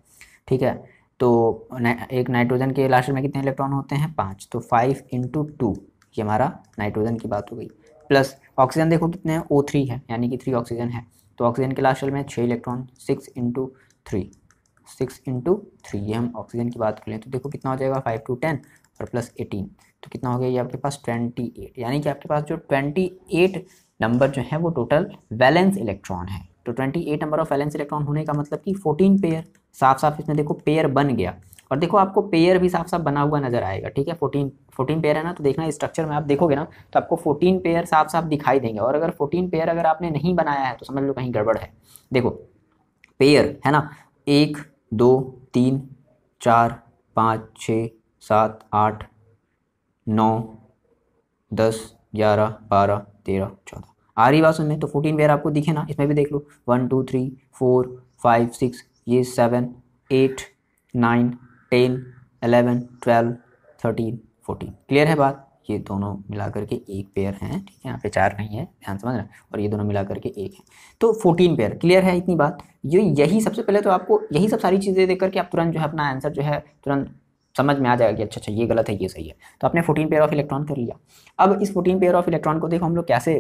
ठीक है। तो एक नाइट्रोजन के लास्ट में कितने इलेक्ट्रॉन होते हैं, 5, तो 5 × 2, ये हमारा नाइट्रोजन की बात हो गई। प्लस ऑक्सीजन देखो कितने हैं, O3 है, यानी कि 3 ऑक्सीजन है, तो ऑक्सीजन के लास्ट में 6 इलेक्ट्रॉन, 6 × 3, 6 × 3, ये हम ऑक्सीजन की बात कर लें तो देखो कितना हो जाएगा, 5 2 10 और प्लस 18, तो कितना हो गया ये आपके पास 28, यानी कि आपके पास जो 28 नंबर जो है वो टोटल वैलेंस इलेक्ट्रॉन है। तो 28 नंबर ऑफ वैलेंस इलेक्ट्रॉन होने का मतलब कि 14 पेयर, साफ साफ इसमें देखो पेयर बन गया, और देखो आपको पेयर भी साफ साफ बना हुआ नजर आएगा, ठीक है। 14 पेयर है ना, तो देखना स्ट्रक्चर में आप देखोगे ना तो आपको 14 पेयर साफ साफ दिखाई देंगे, और अगर 14 पेयर अगर आपने नहीं बनाया है तो समझ लो कहीं गड़बड़ है। देखो पेयर है ना, 1 2 3 4 5 6 7 8 9 10 11 12 13 14, आ रही बात में, तो 14 पेयर आपको दिखे ना, इसमें भी देख लो 1 2 3 4 5 6, ये 7 8 9 10 11 12 13 14, क्लियर है बात। ये दोनों मिला करके एक पेयर हैं, ठीक है, यहाँ पे 4 नहीं है, ध्यान समझना, और ये दोनों मिला करके एक है, तो 14 पेयर, क्लियर है इतनी बात। ये यही सबसे पहले तो आपको यही सब सारी चीज़ें देख करके आप तुरंत जो है अपना आंसर जो है तुरंत समझ में आ जाएगा कि अच्छा अच्छा ये गलत है ये सही है। तो आपने 14 पेयर ऑफ इलेक्ट्रॉन कर लिया। अब इस 14 पेयर ऑफ इलेक्ट्रॉन को देखो हम लोग कैसे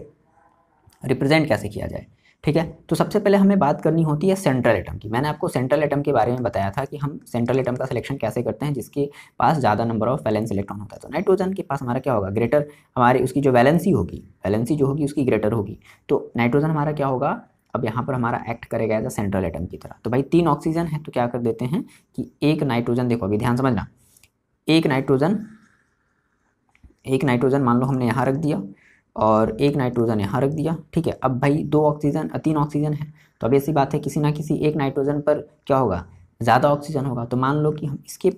रिप्रेजेंट कैसे किया जाए, ठीक है। तो सबसे पहले हमें बात करनी होती है सेंट्रल एटम की। मैंने आपको सेंट्रल एटम के बारे में बताया था कि हम सेंट्रल एटम का सिलेक्शन कैसे करते हैं जिसके पास ज़्यादा नंबर ऑफ वैलेंस इलेक्ट्रॉन होता है। तो नाइट्रोजन के पास हमारा क्या होगा, ग्रेटर, हमारी उसकी जो वैलेंसी होगी, वैलेंसी जो होगी उसकी ग्रेटर होगी, तो नाइट्रोजन हमारा क्या होगा, अब यहाँ पर हमारा एक्ट करेगा एज अ सेंट्रल एटम की तरह। तो भाई 3 ऑक्सीजन है, तो क्या कर देते हैं कि एक नाइट्रोजन, देखो अभी ध्यान समझना, एक नाइट्रोजन मान लो हमने यहाँ रख दिया और एक नाइट्रोजन यहाँ रख दिया, ठीक है। अब भाई 3 ऑक्सीजन है, तो अब ऐसी बात है किसी ना किसी एक नाइट्रोजन पर क्या होगा, ज़्यादा ऑक्सीजन होगा। तो मान लो कि हम इसके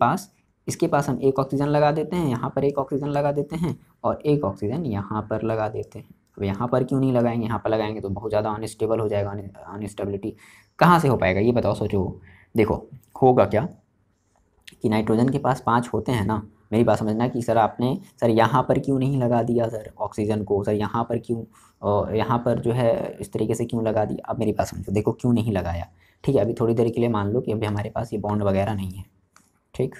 पास हम एक ऑक्सीजन लगा देते हैं, यहाँ पर एक ऑक्सीजन लगा देते हैं और एक ऑक्सीजन यहाँ पर लगा देते हैं। अब यहाँ पर क्यों नहीं लगाएंगे, यहाँ पर लगाएंगे तो बहुत ज़्यादा अनस्टेबल हो जाएगा, अनस्टेबिलिटी कहाँ से हो पाएगा ये बताओ, सोचो। देखो होगा क्या कि नाइट्रोजन के पास 5 होते हैं ना, मेरी बात समझना कि सर यहाँ पर क्यों नहीं लगा दिया सर ऑक्सीजन को, सर यहाँ पर क्यों, यहाँ पर जो है इस तरीके से क्यों लगा दिया। अब मेरी बात समझो, देखो क्यों नहीं लगाया, ठीक है। अभी थोड़ी देर के लिए मान लो कि अभी हमारे पास ये बॉन्ड वगैरह नहीं है, ठीक,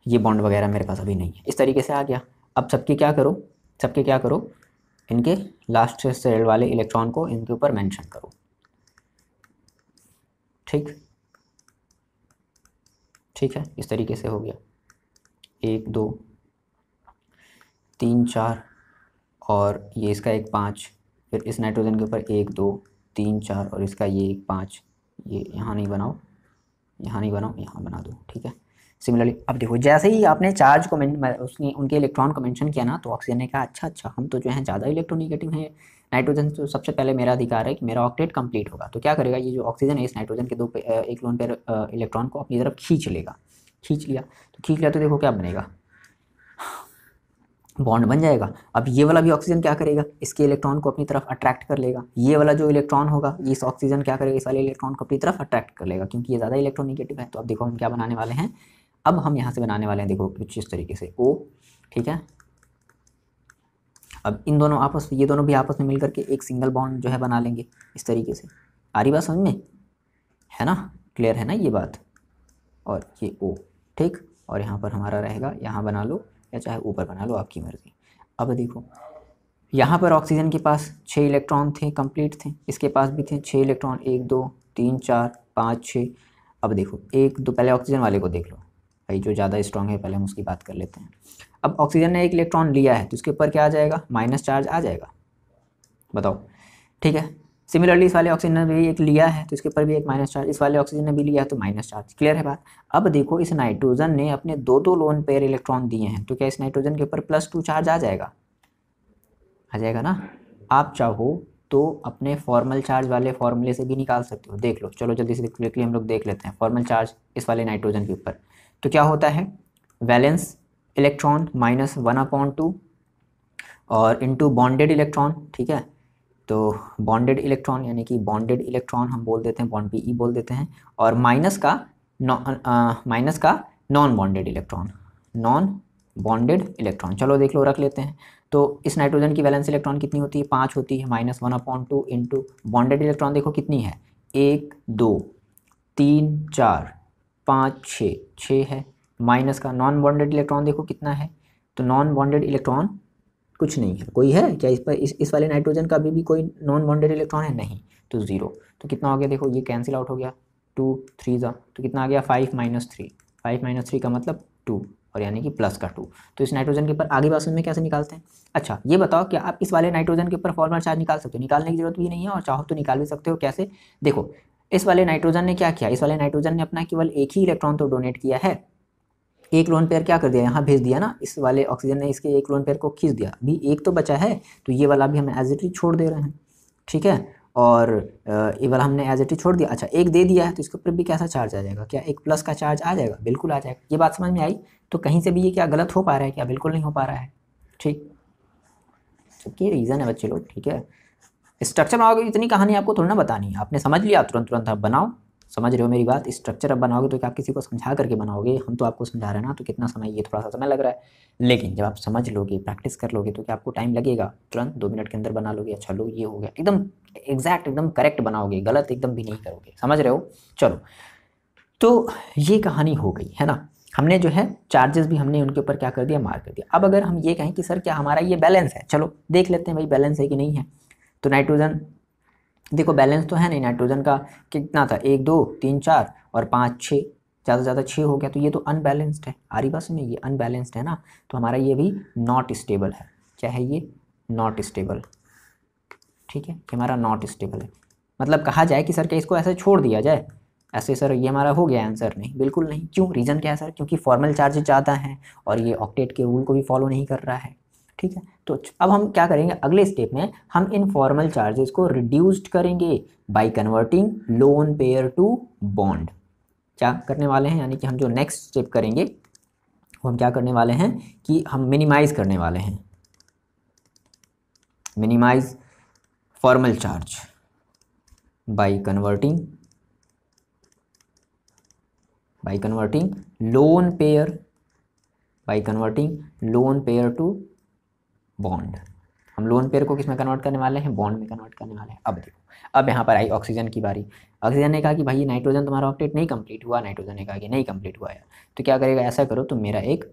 ये बॉन्ड वगैरह मेरे पास अभी नहीं है। इस तरीके से आ गया। अब सबके क्या करो, इनके लास्ट सेल वाले इलेक्ट्रॉन को इनके ऊपर मेंशन करो। ठीक है, इस तरीके से हो गया 1 2 3 4, और ये इसका 1 5, फिर इस नाइट्रोजन के ऊपर 1 2 3 4, और इसका ये 1 5, ये यहाँ नहीं बनाओ, यहाँ बना दो। ठीक है, सिमिलरली अब देखो जैसे ही आपने चार्ज को उसने उनके इलेक्ट्रॉन को मेंशन किया ना, तो ऑक्सीजन ने कहा अच्छा हम तो जो है ज़्यादा इलेक्ट्रोनिगेटिव है, नाइट्रोजन तो सबसे पहले मेरा अधिकार है कि मेरा ऑक्टेट कंप्लीट होगा। तो क्या करेगा, ये जो ऑक्सीजन है इस नाइट्रोजन के एक लोन पेयर इलेक्ट्रॉन को अपनी तरफ खींच लिया तो देखो क्या बनेगा, बॉन्ड बन जाएगा। अब ये वाला भी ऑक्सीजन क्या करेगा, इसके इलेक्ट्रॉन को अपनी तरफ अट्रैक्ट कर लेगा। ये वाला जो इलेक्ट्रॉन होगा ये इस ऑक्सीजन क्या करेगा, इस वाले इलेक्ट्रॉन को अपनी तरफ अट्रैक्ट कर लेगा, क्योंकि ये ज़्यादा इलेक्ट्रोनिगेटिव है। तो अब देखो हम क्या बनाने वाले हैं, अब हम यहाँ से बनाने वाले हैं, देखो कुछ इस तरीके से O। ठीक है, अब ये दोनों भी आपस में मिल करके एक सिंगल बॉन्ड जो है बना लेंगे इस तरीके से। आ रही बात समझ में, है ना, क्लियर है ना ये बात। और ये O, ठीक, और यहाँ पर हमारा रहेगा, यहाँ बना लो या चाहे ऊपर बना लो, आपकी मर्ज़ी। अब देखो यहाँ पर ऑक्सीजन के पास 6 इलेक्ट्रॉन थे, कंप्लीट थे, इसके पास भी थे 6 इलेक्ट्रॉन, 1 2 3 4 5 6। अब देखो 1 2, पहले ऑक्सीजन वाले को देख लो भाई, जो ज़्यादा स्ट्रॉन्ग है पहले हम उसकी बात कर लेते हैं। अब ऑक्सीजन ने 1 इलेक्ट्रॉन लिया है तो इसके ऊपर क्या आ जाएगा, माइनस चार्ज आ जाएगा, बताओ। ठीक है, सिमिलरली इस वाले ऑक्सीजन ने भी 1 लिया है तो इसके ऊपर भी एक माइनस चार्ज, इस वाले ऑक्सीजन ने भी लिया है तो माइनस चार्ज। क्लियर है बात। अब देखो इस नाइट्रोजन ने अपने 2 लोन पेयर इलेक्ट्रॉन दिए हैं, तो क्या इस नाइट्रोजन के ऊपर +2 चार्ज आ जाएगा ना। आप चाहो तो अपने फॉर्मल चार्ज वाले फॉर्मूले से भी निकाल सकते हो, देख लो। चलो जल्दी से क्विकली हम लोग देख लेते हैं फॉर्मल चार्ज इस वाले नाइट्रोजन के ऊपर। तो क्या होता है, वैलेंस इलेक्ट्रॉन -1/2 और इनटू बॉन्डेड इलेक्ट्रॉन। ठीक है, तो बॉन्डेड इलेक्ट्रॉन यानी कि बॉन्डेड इलेक्ट्रॉन हम बोल देते हैं, बॉन्ड Pe बोल देते हैं, और माइनस का नॉन बॉन्डेड इलेक्ट्रॉन। चलो देख लो, रख लेते हैं। तो इस नाइट्रोजन की वैलेंस इलेक्ट्रॉन कितनी होती है, 5 होती है, -1/2 इंटू बॉन्डेड इलेक्ट्रॉन देखो कितनी है, 1 2 3 4 5 6 है, माइनस का नॉन बॉन्डेड इलेक्ट्रॉन देखो कितना है। तो नॉन बॉन्डेड इलेक्ट्रॉन कुछ नहीं है, कोई है क्या इस पर, इस वाले नाइट्रोजन का भी कोई नॉन बॉन्डेड इलेक्ट्रॉन है, नहीं, तो 0। तो कितना हो गया, देखो ये कैंसिल आउट हो गया, 2 3 जा, तो कितना आ गया 5 - 3 का मतलब 2, और यानी कि प्लस का 2। तो इस नाइट्रोजन के ऊपर आगे बात में कैसे निकालते हैं। अच्छा ये बताओ, क्या आप इस वाले नाइट्रोजन के ऊपर फॉर्मल चार्ज निकाल सकते हो, निकालने की जरूरत भी नहीं है, और चाहो तो निकाल भी सकते हो। कैसे, देखो इस वाले नाइट्रोजन ने क्या किया, इस वाले नाइट्रोजन ने अपना केवल एक ही इलेक्ट्रॉन तो डोनेट किया है, एक लोन पेयर क्या कर दिया, यहाँ भेज दिया ना, इस वाले ऑक्सीजन ने इसके एक लोन पेयर को खींच दिया, अभी एक तो बचा है, तो ये वाला भी हम एज इट इज छोड़ दे रहे हैं। ठीक है, और ये वाला हमने एज इट इज छोड़ दिया। अच्छा एक दे दिया है तो इसके ऊपर भी कैसा चार्ज आ जाएगा, क्या एक प्लस का चार्ज आ जाएगा, बिल्कुल आ जाएगा। ये बात समझ में आई। तो कहीं से भी ये क्या गलत हो पा रहा है, क्या बिल्कुल नहीं हो पा रहा है। ठीक, सबकी रीज़न है बच्चे लोग। ठीक है, स्ट्रक्चर बनाओगे, इतनी कहानी आपको थोड़ा ना बतानी है, आपने समझ लिया तुरंत आप बनाओ। समझ रहे हो मेरी बात, स्ट्रक्चर अब बनाओगे तो क्या आप किसी को समझा करके बनाओगे, हम तो आपको समझा रहे हैं ना, तो कितना समय, ये थोड़ा सा समय लग रहा है, लेकिन जब आप समझ लोगे, प्रैक्टिस कर लोगे, तो क्या आपको टाइम लगेगा, तुरंत 2 मिनट के अंदर बना लोगे। अच्छा लो ये हो गया, एकदम एग्जैक्ट एकदम करेक्ट बनाओगे, गलत एकदम भी नहीं करोगे, समझ रहे हो। चलो तो ये कहानी हो गई है ना, हमने जो है चार्जेस भी हमने उनके ऊपर क्या कर दिया, मार्क कर दिया। अब अगर हम ये कहें कि सर क्या हमारा ये बैलेंस है, चलो देख लेते हैं भाई बैलेंस है कि नहीं है। तो नाइट्रोजन देखो बैलेंस तो है नहीं, नाइट्रोजन का कितना था, 1 2 3 4 और 5 6, ज़्यादा से ज़्यादा 6 हो गया, तो ये तो अनबैलेंस्ड है। आ रही बात में, ये अनबैलेंस्ड है ना, तो हमारा ये भी नॉट स्टेबल है। क्या है ये, नॉट स्टेबल। ठीक है, कि हमारा नॉट स्टेबल है, मतलब कहा जाए कि सर क्या इसको ऐसे छोड़ दिया जाए, ऐसे सर ये हमारा हो गया आंसर, नहीं बिल्कुल नहीं। क्यों, रीज़न क्या है सर, क्योंकि फॉर्मल चार्ज ज़्यादा है और ये ऑक्टेट के रूल को भी फॉलो नहीं कर रहा है। ठीक है, तो अब हम क्या करेंगे, अगले स्टेप में हम इन फॉर्मल चार्जेस को रिड्यूस्ड करेंगे by converting lone pair to bond. क्या करने वाले हैं, यानी कि हम जो नेक्स्ट स्टेप करेंगे वो हम क्या करने वाले हैं कि हम मिनिमाइज करने वाले हैं, minimize formal charge by converting lone pair to bond. हम लोन पेयर को किस में कन्वर्ट करने वाले हैं, बॉन्ड में कन्वर्ट करने वाले हैं। अब देखो, अब यहाँ पर आई ऑक्सीजन की बारी। ऑक्सीजन ने कहा कि भाई नाइट्रोजन तुम्हारा ऑक्टेट नहीं कंप्लीट हुआ, नाइट्रोजन ने कहा कि नहीं कंप्लीट हुआ यार। तो क्या करेगा, ऐसा करो तो मेरा एक,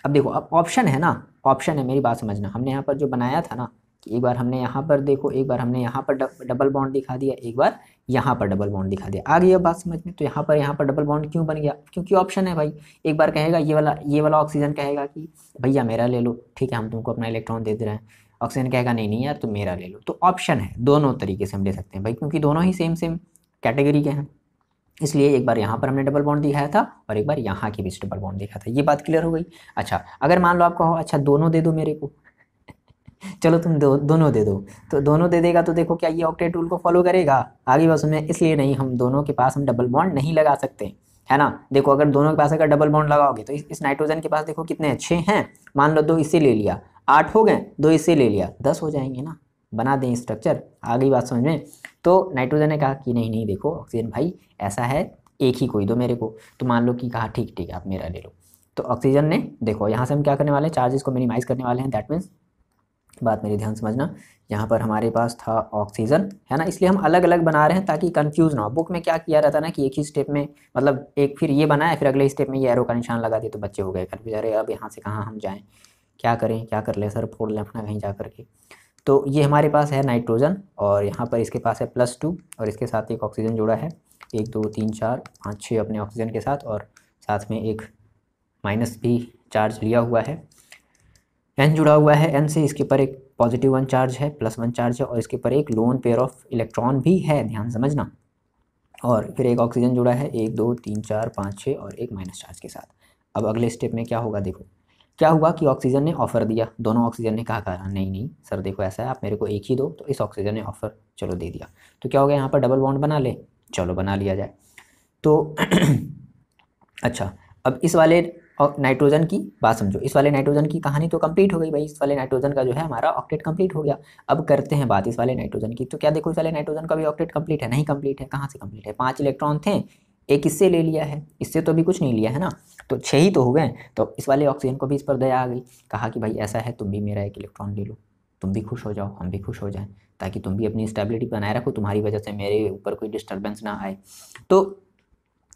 अब देखो अब ऑप्शन है ना, ऑप्शन है, मेरी बात समझना। हमने यहाँ पर जो बनाया था ना कि एक बार हमने यहाँ पर देखो, एक बार हमने यहाँ पर डबल बॉन्ड दिखा दिया, एक बार यहाँ पर डबल बॉन्ड दिखा दिया। आ गई अब बात समझ में। तो यहाँ पर डबल बॉन्ड क्यों बन गया, क्योंकि ऑप्शन है भाई। एक बार कहेगा ये वाला ऑक्सीजन कहेगा कि भैया मेरा ले लो, ठीक है हम तुमको अपना इलेक्ट्रॉन दे दे रहे हैं। ऑक्सीजन कहेगा नहीं नहीं यार तुम मेरा ले लो। तो ऑप्शन है, दोनों तरीके से हम ले सकते हैं भाई, क्योंकि दोनों ही सेम सेम कैटेगरी के हैं। इसलिए एक बार यहाँ पर हमने डबल बॉन्ड दिखाया था और एक बार यहाँ के बीच डबल बॉन्ड दिखा था। ये बात क्लियर हो गई। अच्छा अगर मान लो आप कहो अच्छा दोनों दे दो मेरे को, चलो तुम दोनों दे दो, तो दोनों दे देगा तो देखो क्या ये ऑक्टेट रूल को फॉलो करेगा, आगे बस में। इसलिए नहीं, हम दोनों के पास हम डबल बॉन्ड नहीं लगा सकते, है ना। देखो अगर दोनों के पास अगर डबल बॉन्ड लगाओगे तो इस नाइट्रोजन के पास देखो कितने हैं, 6 हैं। मान लो 2 इससे ले लिया, 8 हो गए, 2 इससे ले लिया, 10 हो जाएंगे ना। बना दें स्ट्रक्चर, आ गई बात समझ में। तो नाइट्रोजन ने कहा कि नहीं नहीं देखो ऑक्सीजन भाई ऐसा है, एक ही कोई दो मेरे को। तो मान लो कि कहा ठीक ठीक आप मेरा ले लो। तो ऑक्सीजन ने देखो यहाँ से हम क्या करने वाले हैं, चार्जेस को मिनिमाइज करने वाले हैं। दैट मीन्स, बात मेरी ध्यान समझना, यहाँ पर हमारे पास था ऑक्सीजन, है ना, इसलिए हम अलग अलग बना रहे हैं ताकि कंफ्यूज ना हो। बुक में क्या किया रहता है ना कि एक ही स्टेप में, मतलब एक फिर ये बनाया फिर अगले स्टेप में ये एरो का निशान लगा दिया तो बच्चे हो गए कंफ्यूज, अरे अब यहाँ से कहाँ हम जाएँ, क्या करें, क्या कर ले सर, फोड़ लें अपना कहीं जा करके। तो ये हमारे पास है नाइट्रोजन और यहाँ पर इसके पास है +2 और इसके साथ एक ऑक्सीजन जुड़ा है, 1 2 3 4 5 6 अपने ऑक्सीजन के साथ, और साथ में एक माइनस भी चार्ज लिया हुआ है, N जुड़ा हुआ है। N से इसके ऊपर एक +1 चार्ज है, +1 चार्ज है, और इसके ऊपर एक लोन पेयर ऑफ इलेक्ट्रॉन भी है, ध्यान समझना। और फिर एक ऑक्सीजन जुड़ा है 1 2 3 4 5 6 और एक माइनस चार्ज के साथ। अब अगले स्टेप में क्या होगा, देखो क्या हुआ कि ऑक्सीजन ने ऑफर दिया, दोनों ऑक्सीजन ने कहा नहीं नहीं सर देखो ऐसा है आप मेरे को एक ही दो, तो इस ऑक्सीजन ने ऑफर चलो दे दिया। तो क्या हो गया, यहाँ पर डबल बॉन्ड बना ले, चलो बना लिया जाए। तो अच्छा अब इस वाले नाइट्रोजन की बात समझो, इस वाले नाइट्रोजन की कहानी तो कंप्लीट हो गई भाई, इस वाले नाइट्रोजन का जो है हमारा ऑक्टेट कंप्लीट हो गया। अब करते हैं बात इस वाले नाइट्रोजन की। तो क्या देखो इस वाले नाइट्रोजन का भी ऑक्टेट कंप्लीट है, नहीं कंप्लीट है, कहाँ से कंप्लीट है, 5 इलेक्ट्रॉन थे, एक इससे ले लिया है, इससे तो अभी कुछ नहीं लिया है ना, तो 6 ही तो हो गए। तो इस वाले ऑक्सीजन को भी इस पर दया आ गई, कहा कि भाई ऐसा है तुम भी मेरा एक इलेक्ट्रॉन ले लो, तुम भी खुश हो जाओ हम भी खुश हो जाएं, ताकि तुम भी अपनी स्टेबिलिटी बनाए रखो, तुम्हारी वजह से मेरे ऊपर कोई डिस्टर्बेंस ना आए। तो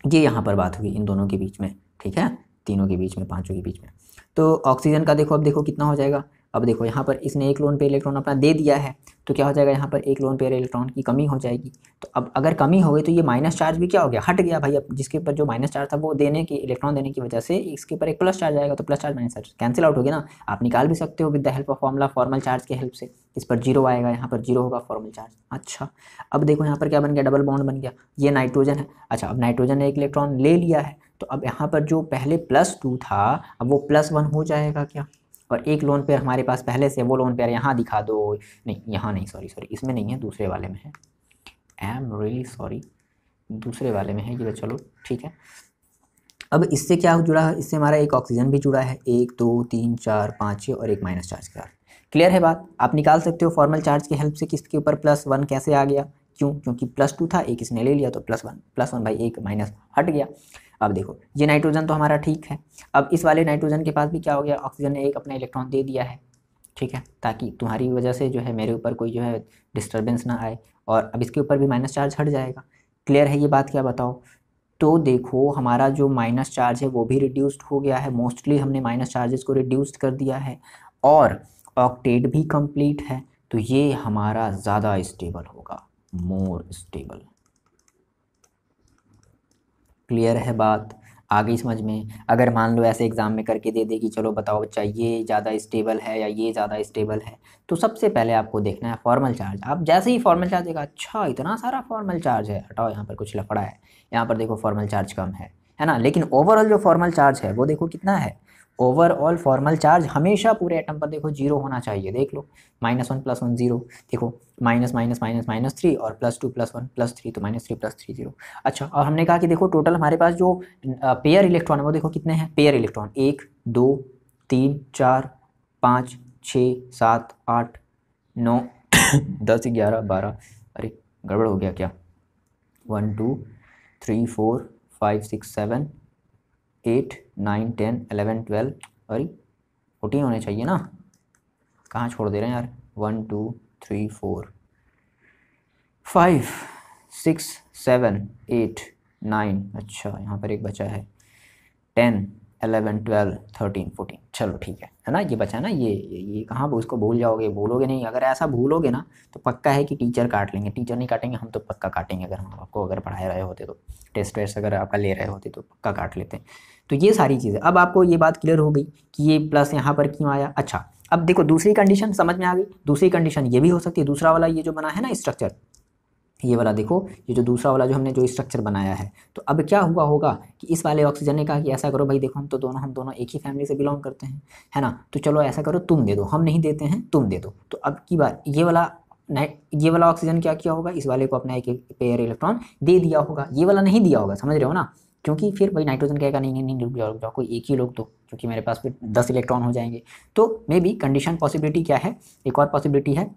ये यहाँ पर बात हुई इन दोनों के बीच में, ठीक है, तीनों के बीच में, पांचों के बीच में। तो ऑक्सीजन का देखो, अब देखो कितना हो जाएगा। अब देखो यहाँ पर इसने एक लोन पेयर इलेक्ट्रॉन अपना दे दिया है, तो क्या हो जाएगा, यहाँ पर एक लोन पेयर इलेक्ट्रॉन की कमी हो जाएगी। तो अब अगर कमी हो गई तो ये माइनस चार्ज भी क्या हो गया, हट गया भाई। अब जिसके ऊपर जो माइनस चार्ज था वो देने की, इलेक्ट्रॉन देने की वजह से इसके ऊपर एक प्लस चार्ज आएगा, तो plus charge minus charge cancel out हो गया ना। आप निकाल भी सकते हो with the help of formula, formal charge के हेल्प से। इस पर 0 आएगा, यहाँ पर 0 होगा फॉर्मल चार्ज। अच्छा अब देखो यहाँ पर क्या बन गया, डबल बॉन्ड बन गया, ये नाइट्रोजन है। अच्छा अब नाइट्रोजन ने एक इलेक्ट्रॉन ले लिया है, तो अब यहाँ पर जो पहले +2 था अब वो +1 हो जाएगा क्या, और एक लोन पेयर हमारे पास पहले से, वो लोन पेयर यहाँ दिखा दो, नहीं यहाँ नहीं, सॉरी इसमें नहीं है, दूसरे वाले में है, आई एम रियली सॉरी, दूसरे वाले में है ये, चलो ठीक है। अब इससे क्या जुड़ा है, इससे हमारा एक ऑक्सीजन भी जुड़ा है, 1 2 3 4 5 6 और एक माइनस चार्ज के साथ। क्लियर है बात, आप निकाल सकते हो फॉर्मल चार्ज की हेल्प से किसके ऊपर +1 कैसे आ गया, क्यों, क्योंकि +2 था, एक इसने ले लिया तो +1 भाई, एक माइनस हट गया। अब देखो ये नाइट्रोजन तो हमारा ठीक है। अब इस वाले नाइट्रोजन के पास भी क्या हो गया, ऑक्सीजन ने एक अपना इलेक्ट्रॉन दे दिया है, ठीक है, ताकि तुम्हारी वजह से जो है मेरे ऊपर कोई जो है डिस्टर्बेंस ना आए, और अब इसके ऊपर भी माइनस चार्ज हट जाएगा। क्लियर है ये बात, क्या बताओ। तो देखो हमारा जो माइनस चार्ज है वो भी रिड्यूस्ड हो गया है, मोस्टली हमने माइनस चार्जेस को रिड्यूस्ड कर दिया है, और ऑक्टेट भी कंप्लीट है। तो ये हमारा ज़्यादा स्टेबल होगा, मोर स्टेबल। क्लियर है बात, आ गई समझ में। अगर मान लो ऐसे एग्जाम में करके दे दे कि चलो बताओ बच्चा ये ज़्यादा स्टेबल है या ये ज़्यादा स्टेबल है, तो सबसे पहले आपको देखना है फॉर्मल चार्ज। आप जैसे ही फॉर्मल चार्ज देखा, अच्छा इतना सारा फॉर्मल चार्ज है, हटाओ यहाँ पर कुछ लफड़ा है, यहाँ पर देखो फॉर्मल चार्ज कम है ना, लेकिन ओवरऑल जो फॉर्मल चार्ज है वो देखो कितना है। ओवरऑल फॉर्मल चार्ज हमेशा पूरे एटम पर देखो 0 होना चाहिए, देख लो, -1 +1 0, देखो माइनस माइनस माइनस -3 और +2 +1 +3, तो -3 +3 0। अच्छा और हमने कहा कि देखो टोटल हमारे पास जो पेयर इलेक्ट्रॉन है वो देखो कितने हैं, पेयर इलेक्ट्रॉन 1 2 3 4 5 6 7 8 9 10 11 12, अरे गड़बड़ हो गया क्या, 1 2 3 4 5 6 7 8 9 10 11 12, अरे 14 होने चाहिए ना, कहाँ छोड़ दे रहे हैं यार, 1 2 3 4 5 6 7 8 9, अच्छा यहाँ पर एक बचा है 10 11 12 13 14, चलो ठीक है ना, ये बचा ना, ये कहाँ उसको भूल जाओगे, भूलोगे नहीं। अगर ऐसा भूलोगे ना तो पक्का है कि टीचर काट लेंगे, टीचर नहीं काटेंगे हम तो पक्का काटेंगे। अगर हम आपको अगर पढ़ा रहे होते तो टेस्ट वेस्ट अगर आपका ले रहे होते तो पक्का काट लेते। तो ये सारी चीज़ें, अब आपको ये बात क्लियर हो गई कि ये प्लस यहाँ पर क्यों आया। अच्छा अब देखो दूसरी कंडीशन समझ में आ गई। दूसरी कंडीशन ये भी हो सकती है, दूसरा वाला ये जो बना है ना स्ट्रक्चर, ये वाला देखो, ये जो दूसरा वाला जो हमने जो स्ट्रक्चर बनाया है, तो अब क्या हुआ होगा कि इस वाले ऑक्सीजन ने कहा कि ऐसा करो भाई, देखो हम दोनों एक ही फैमिली से बिलोंग करते हैं, है ना, तो चलो ऐसा करो तुम दे दो, हम नहीं देते हैं तुम दे दो। तो अब की बार ये वाला ऑक्सीजन क्या किया होगा, इस वाले को अपना एक पेयर इलेक्ट्रॉन दे दिया होगा, ये वाला नहीं दिया होगा, समझ रहे हो ना। क्योंकि फिर भाई नाइट्रोजन कहेगा नहीं नहीं नहीं रुक जाओ, कोई एक ही लोग दो, क्योंकि मेरे पास फिर 10 इलेक्ट्रॉन हो जाएंगे। तो मे बी कंडीशन पॉसिबिलिटी क्या है, एक और पॉसिबिलिटी है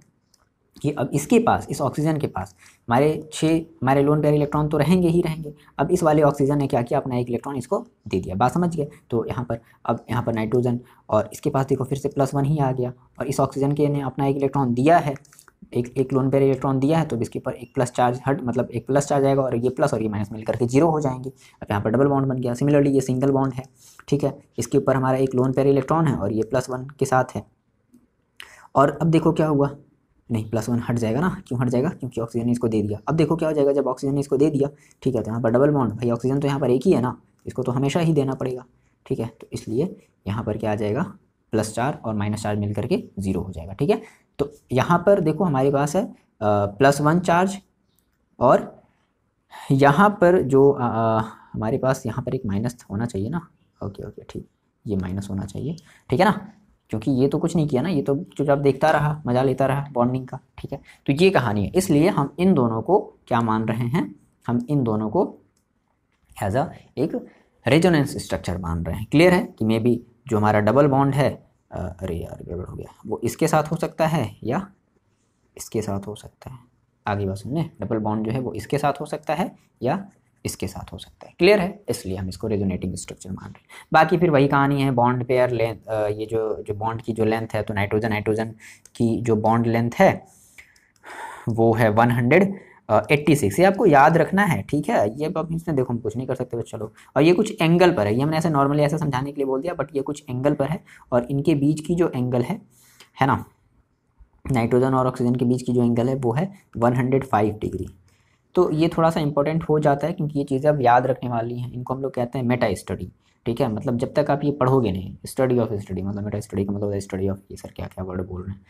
कि अब इसके पास, इस ऑक्सीजन के पास हमारे लोन पेयर इलेक्ट्रॉन तो रहेंगे ही रहेंगे। अब इस वाले ऑक्सीजन ने क्या किया, अपना एक इलेक्ट्रॉन इसको दे दिया, बात समझ गए। तो यहाँ पर अब यहाँ पर नाइट्रोजन और इसके पास देखो फिर से +1 ही आ गया, और इस ऑक्सीजन के ने अपना एक इलेक्ट्रॉन दिया है, एक लोन पेयर इलेक्ट्रॉन दिया है, तो इसके ऊपर एक प्लस चार्ज मतलब एक प्लस चार्ज आएगा, और ये प्लस और ये माइनस मिलकर के 0 हो जाएंगे। अब यहाँ पर डबल बॉन्ड बन गया। सिमिलरली ये सिंगल बॉन्ड है, ठीक है, इसके ऊपर हमारा एक लोन पेयर इलेक्ट्रॉन है और ये +1 के साथ है। और अब देखो क्या हुआ, नहीं +1 हट जाएगा ना, क्यों हट जाएगा, क्योंकि ऑक्सीजन ने इसको दे दिया। अब देखो क्या हो जाएगा, जब ऑक्सीजन ने इसको दे दिया, ठीक है, तो यहाँ पर डबल बॉन्ड, भाई ऑक्सीजन तो यहाँ पर एक ही है ना, इसको तो हमेशा ही देना पड़ेगा, ठीक है, तो इसलिए यहाँ पर क्या आ जाएगा, प्लस चार्ज और माइनस चार्ज मिल करके 0 हो जाएगा, ठीक है। तो यहाँ पर देखो हमारे पास है +1 चार्ज, और यहाँ पर जो हमारे पास यहाँ पर एक माइनस होना चाहिए ना, ओके ओके ठीक, ये माइनस होना चाहिए, ठीक है ना, क्योंकि ये तो कुछ नहीं किया ना, ये तो चुपचाप देखता रहा, मज़ा लेता रहा बॉन्डिंग का, ठीक है। तो ये कहानी है, इसलिए हम इन दोनों को क्या मान रहे हैं, हम इन दोनों को एज अ एक रेजोनेंस स्ट्रक्चर मान रहे हैं। क्लियर है कि मे बी जो हमारा डबल बॉन्ड है, अरे यार गड़बड़ हो गया, वो इसके साथ हो सकता है या इसके साथ हो सकता है, आगे बात सुनने, डबल बॉन्ड जो है वो इसके साथ हो सकता है या इसके साथ हो सकता है। क्लियर है, इसलिए हम इसको रेजोनेटिंग स्ट्रक्चर मान रहे हैं। बाकी फिर वही कहानी है, बॉन्ड पेयर लेंथ, ये जो बॉन्ड की जो लेंथ है, तो नाइट्रोजन की जो बॉन्ड लेंथ है वो है 186, ये आपको याद रखना है, ठीक है। ये अब इसमें देखो हम कुछ नहीं कर सकते बस, चलो। और ये कुछ एंगल पर है, ये हमने ऐसे नॉर्मली ऐसे समझाने के लिए बोल दिया, बट ये कुछ एंगल पर है, और इनके बीच की जो एंगल है ना, नाइट्रोजन और ऑक्सीजन के बीच की जो एंगल है वो है 105 डिग्री। तो ये थोड़ा सा इंपॉर्टेंट हो जाता है, क्योंकि ये चीज़ें अब याद रखने वाली हैं, इनको हम लोग कहते हैं मेटा स्टडी, ठीक है। मतलब जब तक आप ये पढ़ोगे नहीं, स्टडी ऑफ स्टडी, मतलब मेटा स्टडी का मतलब स्टडी ऑफ, ये सर क्या क्या वर्ड बोल रहे हैं।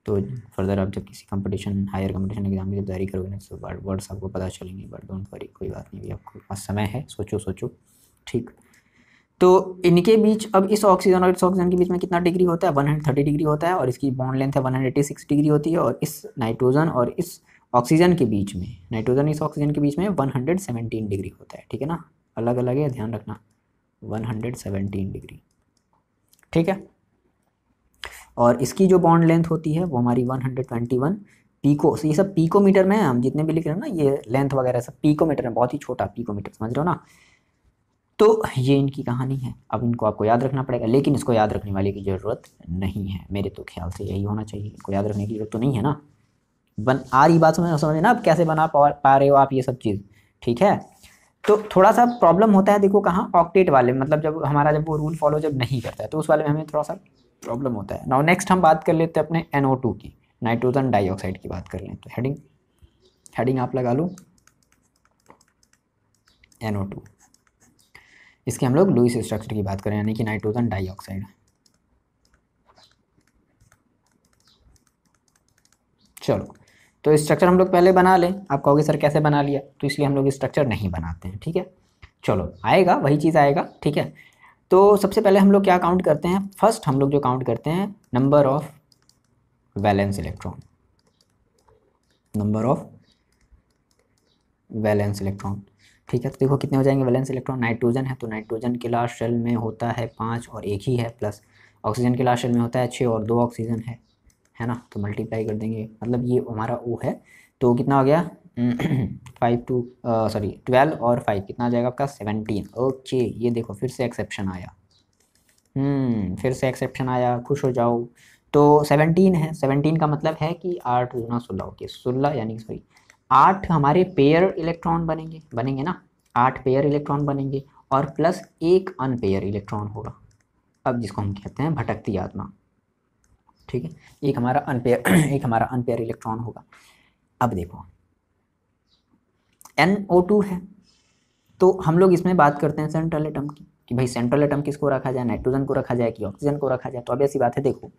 तो फर्दर आप जब किसी कंपटीशन, हायर कंपटीशन एग्जाम की जब तैयारी करोगे ना, तो वर्ड्स आपको पता चलेंगे, बट डोंट वरी, कोई बात नहीं, आपको पास समय है, सोचो, ठीक। तो इनके बीच, अब इस ऑक्सीजन और इस ऑक्सीजन के बीच में कितना डिग्री होता है, 130 डिग्री होता है, और इसकी बॉन्ड लेंथ है 186 डिग्री होती है। और इस नाइट्रोजन और इस ऑक्सीजन के बीच में, नाइट्रोजन इस ऑक्सीजन के बीच में 117 डिग्री होता है, ठीक है ना, अलग अलग है, ध्यान रखना, 117 डिग्री, ठीक है। और इसकी जो बॉन्ड लेंथ होती है वो हमारी 121 पीको, ये सब पीकोमीटर में है, हम जितने भी लिख रहे हैं ना, ये लेंथ वगैरह सब पीकोमीटर में, बहुत ही छोटा पीकोमीटर, समझ रहे हो ना। तो ये इनकी कहानी है। अब इनको आपको याद रखना पड़ेगा, लेकिन इसको याद रखने वाले की ज़रूरत नहीं है, मेरे तो ख्याल से यही होना चाहिए, इसको याद रखने की जरूरत तो नहीं है ना। आ रही बात समझ ना, अब कैसे बना पा रहे हो आप ये सब चीज़, ठीक है। तो थोड़ा सा प्रॉब्लम होता है, देखो कहाँ, ऑक्टेट वाले, मतलब जब वो रूल फॉलो जब नहीं करता है, तो उस वाले में हमें थोड़ा सा प्रॉब्लम होता है। नाउ नेक्स्ट हम बात कर लेते हैं अपने NO2 की, नाइट्रोजन डाइऑक्साइड की बात कर लें। तो हेडिंग आप लगा लो NO2, इसके हम लोग लुईस स्ट्रक्चर की बात करें, यानी कि नाइट्रोजन डाइऑक्साइड। चलो, तो स्ट्रक्चर हम लोग पहले बना लें। आप कहोगे सर कैसे बना लिया, तो इसलिए हम लोग स्ट्रक्चर नहीं बनाते हैं, ठीक है। चलो आएगा, वही चीज़ आएगा, ठीक है। तो सबसे पहले हम लोग क्या काउंट करते हैं, फर्स्ट हम लोग जो काउंट करते हैं, नंबर ऑफ वैलेंस इलेक्ट्रॉन, ठीक है। तो देखो कितने हो जाएंगे वैलेंस इलेक्ट्रॉन, नाइट्रोजन है तो नाइट्रोजन के लास्ट शेल में होता है 5 और 1 ही है, प्लस ऑक्सीजन के लास्ट शेल में होता है 6 और 2 ऑक्सीजन है ना। तो मल्टीप्लाई कर देंगे, मतलब ये हमारा O है, तो कितना हो गया 12 और 5 कितना आ जाएगा आपका 17। ओके, ये देखो फिर से एक्सेप्शन आया, खुश हो जाओ, तो 17 है, 17 का मतलब है कि 8 दूना 16, ओके 16 यानी सॉरी 8 हमारे पेयर इलेक्ट्रॉन बनेंगे ना, 8 पेयर इलेक्ट्रॉन बनेंगे और प्लस एक अनपेयर इलेक्ट्रॉन होगा, अब जिसको हम कहते हैं भटकती आत्मा, ठीक है। एक हमारा अनपेयर एक हमारा अनपेयर इलेक्ट्रॉन होगा। अब देखो NO2 है, तो हम लोग इसमें बात करते हैं सेंट्रल एटम की, कि भाई सेंट्रल एटम किसको रखा जाए, नाइट्रोजन को रखा जाए कि ऑक्सीजन को रखा जाए। तो अब ऐसी बात है, देखो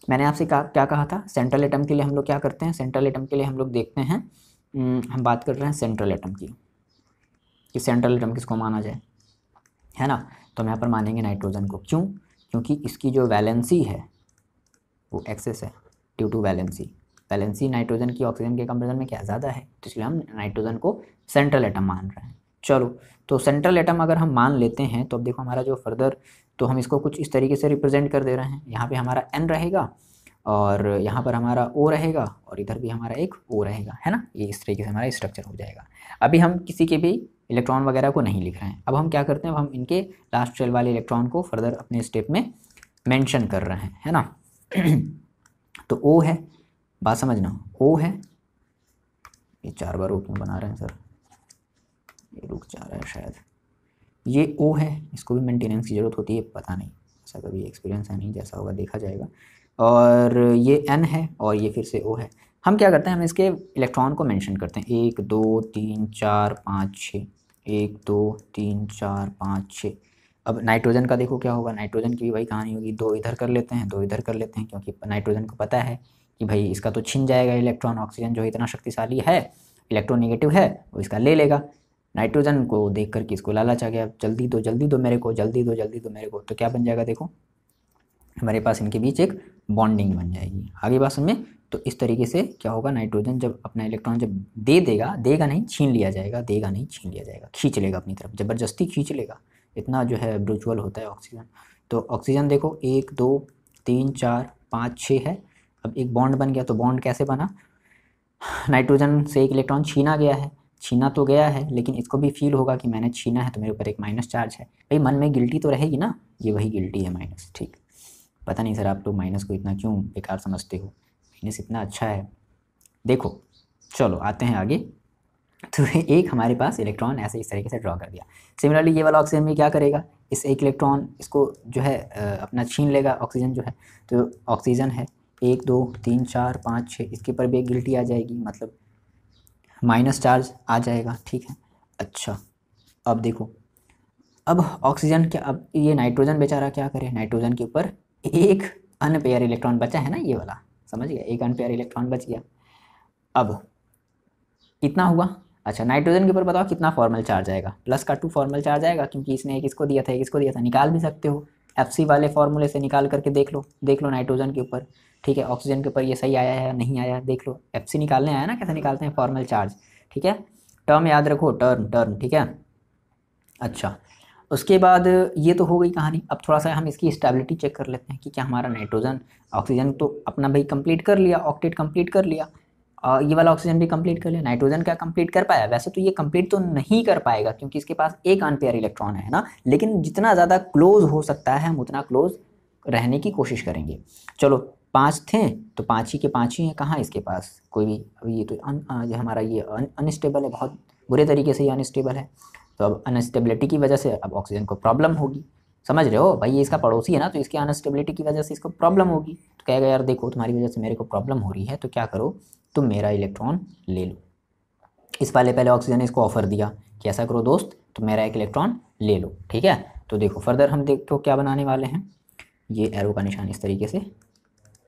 मैंने आपसे क्या कहा था, सेंट्रल एटम के लिए हम लोग क्या करते हैं, सेंट्रल एटम के लिए हम लोग देखते हैं, हम बात कर रहे हैं सेंट्रल एटम की, कि सेंट्रल एटम किसको माना जाए, है ना। तो हम यहाँ पर मानेंगे नाइट्रोजन को, क्यों, क्योंकि इसकी जो वैलेंसी है वो एक्सेस है, ड्यू टू वैलेंसी नाइट्रोजन की ऑक्सीजन के कंपेरिजन में क्या ज़्यादा है, तो इसलिए हम नाइट्रोजन को सेंट्रल एटम मान रहे हैं। चलो, तो सेंट्रल एटम अगर हम मान लेते हैं तो अब देखो हमारा जो फर्दर, तो हम इसको कुछ इस तरीके से रिप्रेजेंट कर दे रहे हैं, यहाँ पे हमारा N रहेगा और यहाँ पर हमारा O रहेगा और इधर भी हमारा एक O रहेगा, है ना। ये इस तरीके से हमारा स्ट्रक्चर हो जाएगा। अभी हम किसी के भी इलेक्ट्रॉन वगैरह को नहीं लिख रहे हैं, अब हम क्या करते हैं, अब हम इनके लास्ट शेल वाले इलेक्ट्रॉन को फर्दर अपने स्टेप में मेंशन कर रहे हैं, है ना। तो O है, बात समझना, O है, ये 4 बार O क्यों बना रहे हैं सर, ये रुक जा रहा है शायद, ये O है, इसको भी मेंटेनेंस की ज़रूरत होती है, पता नहीं, ऐसा कभी एक्सपीरियंस है नहीं, जैसा होगा देखा जाएगा। और ये N है और ये फिर से O है। हम क्या करते हैं, हम इसके इलेक्ट्रॉन को मेंशन करते हैं, 1 2 3 4 5 6, 1 2 3 4 5 6। अब नाइट्रोजन का देखो क्या होगा, नाइट्रोजन की भी वही कहानी होगी, 2 इधर कर लेते हैं, 2 इधर कर लेते हैं, क्योंकि नाइट्रोजन को पता है कि भाई इसका तो छिन जाएगा इलेक्ट्रॉन, ऑक्सीजन जो इतना शक्तिशाली है, इलेक्ट्रोनेगेटिव है, वो इसका ले लेगा। नाइट्रोजन को देख कर के इसको लालच आ गया, जल्दी दो मेरे को, जल्दी दो मेरे को, तो क्या बन जाएगा, देखो हमारे पास इनके बीच एक बॉन्डिंग बन जाएगी। आगे बात समझ में, तो इस तरीके से क्या होगा, नाइट्रोजन जब अपना इलेक्ट्रॉन जब देगा नहीं, छीन लिया जाएगा, देगा नहीं छीन लिया जाएगा, खींच लेगा अपनी तरफ, ज़बरदस्ती खींच लेगा, इतना जो है ब्रूचुअल होता है ऑक्सीजन। तो ऑक्सीजन देखो 1 2 3 4 5 6 है, अब एक बॉन्ड बन गया, तो बॉन्ड कैसे बना, नाइट्रोजन से एक इलेक्ट्रॉन छीना गया है, छीना तो गया है, लेकिन इसको भी फील होगा कि मैंने छीना है, तो मेरे ऊपर एक माइनस चार्ज है, भाई मन में गिल्टी तो रहेगी ना, ये वही गिल्टी है माइनस, ठीक। पता नहीं सर आप लोग माइनस को इतना क्यों बेकार समझते हो, माइनस इतना अच्छा है। देखो चलो आते हैं आगे, तो एक हमारे पास इलेक्ट्रॉन ऐसे इस तरीके से ड्रॉ कर दिया। सिमिलरली ये वाला ऑक्सीजन भी क्या करेगा, इस एक इलेक्ट्रॉन इसको जो है अपना छीन लेगा, ऑक्सीजन जो है, तो ऑक्सीजन है 1 2 3 4 5 6, इसके ऊपर भी एक गिल्टी आ जाएगी, मतलब माइनस चार्ज आ जाएगा, ठीक है। अच्छा अब देखो, अब ऑक्सीजन क्या, अब ये नाइट्रोजन बेचारा क्या करे, नाइट्रोजन के ऊपर एक अनपेयर इलेक्ट्रॉन बचा है ना, ये वाला समझ गया, एक अनपेयर इलेक्ट्रॉन बच गया। अब इतना हुआ। अच्छा नाइट्रोजन के ऊपर बताओ कितना फॉर्मल चार्ज आएगा, प्लस का 2 फॉर्मल चार्ज आएगा, क्योंकि इसने एक इसको दिया था, एक इसको दिया था, निकाल भी सकते हो, FC वाले फॉर्मूले से निकाल करके देख लो नाइट्रोजन के ऊपर, ठीक है। ऑक्सीजन के ऊपर ये सही आया है नहीं आया, देख लो, FC निकालने आया ना, कैसे निकालते हैं फॉर्मल चार्ज, ठीक है। टर्म याद रखो, टर्म, ठीक है। अच्छा उसके बाद ये तो हो गई कहानी, अब थोड़ा सा हम इसकी स्टेबिलिटी चेक कर लेते हैं कि क्या हमारा नाइट्रोजन, ऑक्सीजन तो अपना भाई कंप्लीट कर लिया, ऑक्टेट कंप्लीट कर लिया, ये वाला ऑक्सीजन भी कंप्लीट कर लिया, नाइट्रोजन क्या कंप्लीट कर पाया, वैसे तो ये कंप्लीट तो नहीं कर पाएगा क्योंकि इसके पास एक अनपेयर इलेक्ट्रॉन है ना, लेकिन जितना ज़्यादा क्लोज हो सकता है हम उतना क्लोज रहने की कोशिश करेंगे। चलो 5 थे तो 5 ही के 5 ही हैं, कहाँ इसके पास कोई भी, अभी ये तो हमारा ये अनस्टेबल है, बहुत बुरे तरीके से ये अनस्टेबल है, तो अब अनस्टेबिलिटी की वजह से अब ऑक्सीजन को प्रॉब्लम होगी, समझ रहे हो भाई, ये इसका पड़ोसी है ना, तो इसकी अनस्टेबिलिटी की वजह से इसको प्रॉब्लम होगी, तो कहेगा यार देखो तुम्हारी वजह से मेरे को प्रॉब्लम हो रही है, तो क्या करो तुम मेरा इलेक्ट्रॉन ले लो। इस वाले पहले ऑक्सीजन ने इसको ऑफर दिया कि ऐसा करो दोस्त तुम मेरा एक इलेक्ट्रॉन ले लो, ठीक है। तो देखो फर्दर हम देखो क्या बनाने वाले हैं, ये एरो का निशान इस तरीके से,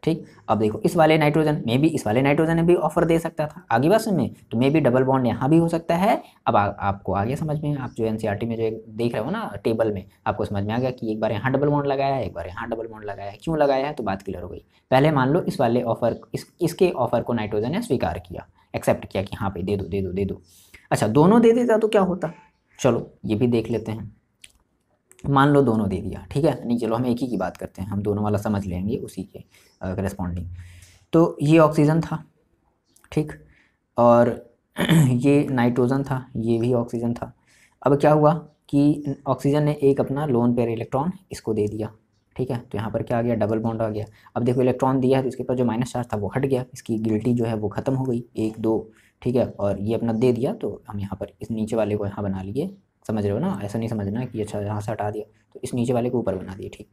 ठीक। अब देखो इस वाले नाइट्रोजन में भी, इस वाले नाइट्रोजन ने भी ऑफर दे सकता था, आगे बात में तो मे भी डबल बॉन्ड यहाँ भी हो सकता है। अब आपको आगे समझ में, आप जो NCERT में जो देख रहे हो ना टेबल में, आपको समझ में आ गया कि एक बार यहाँ डबल बॉन्ड लगाया है, एक बार यहाँ डबल बॉन्ड लगाया है, क्यों लगाया है, तो बात क्लियर हो गई। पहले मान लो इस वाले ऑफर, इसके ऑफर को नाइट्रोजन ने स्वीकार किया, एक्सेप्ट किया कि हाँ भाई दे दो। अच्छा दोनों दे देता तो क्या होता, चलो ये भी देख लेते हैं। मान लो दोनों दे दिया, ठीक है, नहीं चलो हम एक ही की बात करते हैं, हम दोनों वाला समझ लेंगे उसी के करस्पॉन्डिंग। तो ये ऑक्सीजन था, ठीक, और ये नाइट्रोजन था, ये भी ऑक्सीजन था। अब क्या हुआ कि ऑक्सीजन ने एक अपना लोन पेयर इलेक्ट्रॉन इसको दे दिया, ठीक है। तो यहाँ पर क्या आ गया, डबल बॉन्ड आ गया। अब देखो इलेक्ट्रॉन दिया है तो इसके पास जो माइनस चार्ज था वो हट गया, इसकी गिल्टी जो है वो खत्म हो गई, 1 2, ठीक है। और ये अपना दे दिया तो हम यहाँ पर इस नीचे वाले को यहाँ बना लिए, समझ रहे हो ना, ऐसा नहीं समझना कि अच्छा यहाँ से हटा दिया, तो इस नीचे वाले को ऊपर बना दिए, ठीक,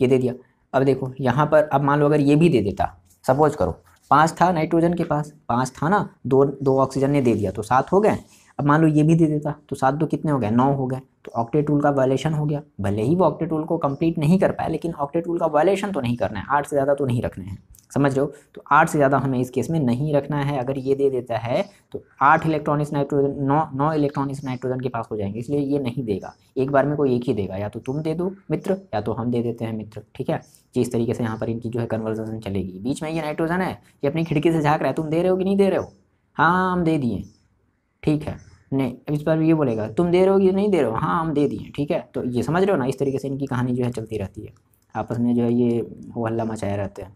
ये दे दिया। अब देखो यहाँ पर, अब मान लो अगर ये भी दे देता, सपोज करो 5 था नाइट्रोजन के पास, 5 था ना, 2 ऑक्सीजन ने दे दिया तो 7 हो गए। अब मान लो ये भी दे देता तो 7 2 कितने हो गए, 9 हो गए। तो ऑक्टेट रूल का वायलेशन हो गया। भले ही वो ऑक्टेट रूल को कंप्लीट नहीं कर पाए, लेकिन ऑक्टेट रूल का वायलेशन तो नहीं करना है, 8 से ज़्यादा तो नहीं रखने हैं, समझ रहे हो। तो 8 से ज़्यादा हमें इस केस में नहीं रखना है। अगर ये दे देता है तो 8 इलेक्ट्रॉन इस नाइट्रोजन, 9 इलेक्ट्रॉन इस नाइट्रोजन के पास हो जाएंगे, इसलिए ये नहीं देगा। एक बार में कोई एक ही देगा, या तो तुम दे दो मित्र या तो हम दे देते हैं मित्र, ठीक है। कि इस तरीके से यहाँ पर इनकी जो है कन्वर्सेशन चलेगी। बीच में ये नाइट्रोजन है, ये अपनी खिड़की से झाँक रहा है, तुम दे रहे हो कि नहीं दे रहे हो, हाँ हम दे दिए, ठीक है। नहीं, इस बार ये बोलेगा तुम दे रहे हो कि नहीं दे रहे हो, हाँ हम दे दिए, ठीक है। तो ये समझ रहे हो ना, इस तरीके से इनकी कहानी जो है चलती रहती है, आपस में जो है ये वो हल्ला मचाए रहते हैं।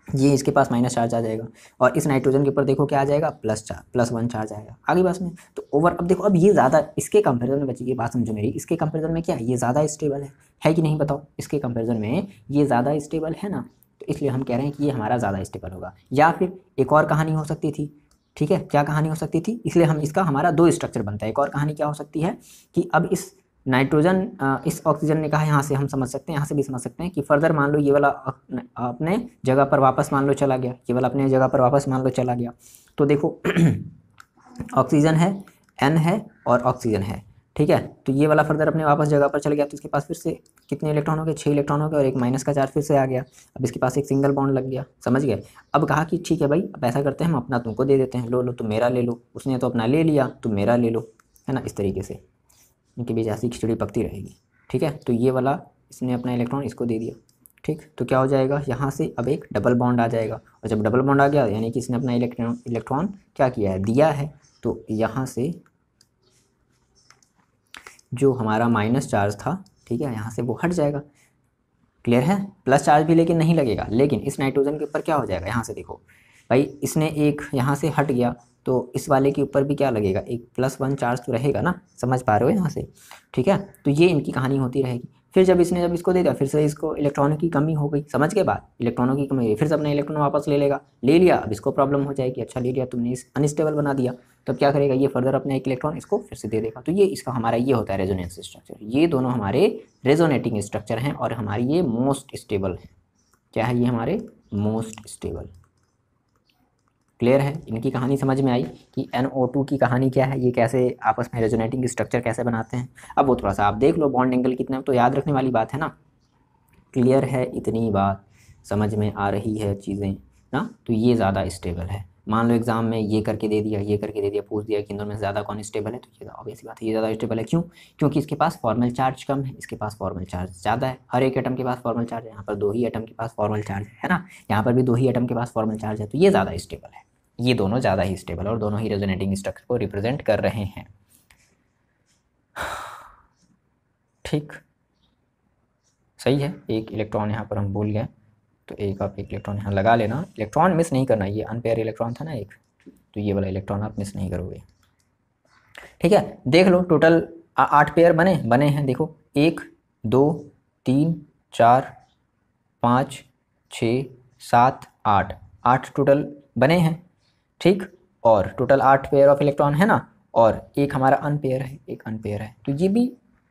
ये इसके पास माइनस चार्ज आ जाएगा और इस नाइट्रोजन के ऊपर देखो क्या आ जाएगा, +1 चार्ज आएगा। आगे बस में तो ओवर, अब देखो अब ये ज़्यादा इसके कंपेरिजन में, बच्चे ये बात समझो मेरी, इसके कंपेरिजन में क्या है, ये ज़्यादा स्टेबल है कि नहीं बताओ। इसके कंपेरिजन में ये ज़्यादा स्टेबल है ना, तो इसलिए हम कह रहे हैं कि ये हमारा ज़्यादा स्टेबल होगा। या फिर एक और कहानी हो सकती थी, ठीक है, क्या कहानी हो सकती थी, इसलिए हम इसका हमारा 2 स्ट्रक्चर बनता है। एक और कहानी क्या हो सकती है कि अब इस नाइट्रोजन इस ऑक्सीजन ने कहा, यहाँ से हम समझ सकते हैं, यहाँ से भी समझ सकते हैं कि फर्दर मान लो ये वाला अपने जगह पर वापस मान लो चला गया, ये वाला अपने जगह पर वापस मान लो चला गया। तो देखो ऑक्सीजन है, N है और ऑक्सीजन है, ठीक है। तो ये वाला फर्दर अपने वापस जगह पर चल गया, तो इसके पास फिर से कितने इलेक्ट्रॉन हो गए, 6 इलेक्ट्रॉन हो गए और एक माइनस का चार्ज फिर से आ गया। अब इसके पास एक सिंगल बॉन्ड लग गया, समझ गए। अब कहा कि ठीक है भाई, अब ऐसा करते हैं हम अपना तुमको दे देते हैं, लो तुम मेरा ले लो। उसने तो अपना ले लिया, तुम मेरा ले लो, है ना। इस तरीके से इनके बीच ऐसी खिचड़ी पकती रहेगी, ठीक है। तो ये वाला इसने अपना इलेक्ट्रॉन इसको दे दिया, ठीक। तो क्या हो जाएगा, यहाँ से अब एक डबल बॉन्ड आ जाएगा, और जब डबल बॉन्ड आ गया यानी कि इसने अपना इलेक्ट्रॉन क्या किया है, दिया है। तो यहाँ से जो हमारा माइनस चार्ज था, ठीक है, यहाँ से वो हट जाएगा, क्लियर है। प्लस चार्ज भी लेकिन नहीं लगेगा, लेकिन इस नाइट्रोजन के ऊपर क्या हो जाएगा, यहाँ से देखो भाई, इसने एक यहाँ से हट गया तो इस वाले के ऊपर भी क्या लगेगा, एक +1 चार्ज तो रहेगा ना, समझ पा रहे हो यहाँ से, ठीक है। तो ये इनकी कहानी होती रहेगी। फिर जब इसको दे दिया, फिर से इसको इलेक्ट्रॉनों की कमी हो गई, समझ के बाद इलेक्ट्रॉनों की कमी, फिर से अपना इलेक्ट्रॉन वापस ले लेगा, ले लिया। अब इसको प्रॉब्लम हो जाएगी, अच्छा ले लिया तुमने, अनस्टेबल बना दिया, तब क्या करेगा, ये फर्दर अपना एक इलेक्ट्रॉन इसको फिर से दे देगा। तो ये इसका हमारा ये होता है रेजोनेंस स्ट्रक्चर। ये दोनों हमारे रेजोनेटिंग स्ट्रक्चर हैं और हमारी ये मोस्ट स्टेबल है। क्या है ये हमारे मोस्ट स्टेबल, क्लियर है। इनकी कहानी समझ में आई कि NO2 की कहानी क्या है, ये कैसे आपस में रेजोनेटिंग स्ट्रक्चर कैसे बनाते हैं। अब वो थोड़ा सा आप देख लो, बॉन्ड एंगल कितना, तो याद रखने वाली बात है ना, क्लियर है, इतनी बात समझ में आ रही है चीज़ें ना। तो ये ज़्यादा स्टेबल है। मान लो एग्जाम में ये करके दे दिया, ये करके दे दिया, पूछ दिया कि इन दोनों में ज़्यादा कौन स्टेबल है, तो ये ऑब्वियस बात है, ये ज़्यादा स्टेबल है। क्यों, क्योंकि इसके पास फॉर्मल चार्ज कम है, इसके पास फॉर्मल चार्ज ज़्यादा है। हर एक एटम के पास फॉर्मल चार्ज है, यहाँ पर 2 ही एटम के पास फॉर्मल चार्ज है ना, यहाँ पर भी 2 ही एटम के पास फॉर्मल चार्ज है, तो ये ज़्यादा स्टेबल है। ये दोनों ज़्यादा ही स्टेबल और दोनों ही रेजोनेटिंग स्ट्रक्चर को रिप्रेजेंट कर रहे हैं, ठीक, सही है। एक इलेक्ट्रॉन यहाँ पर हम भूल गए, तो एक इलेक्ट्रॉन यहाँ लगा लेना, इलेक्ट्रॉन मिस नहीं करना, ये अनपेयर इलेक्ट्रॉन था ना एक, तो ये वाला इलेक्ट्रॉन आप मिस नहीं करोगे, ठीक है। देख लो टोटल 8 पेयर बने हैं, देखो 1 2 3 4 5 6 7 8 टोटल बने हैं, ठीक। और टोटल 8 पेयर ऑफ इलेक्ट्रॉन है ना, और एक हमारा अनपेयर है, एक अनपेयर है। तो ये भी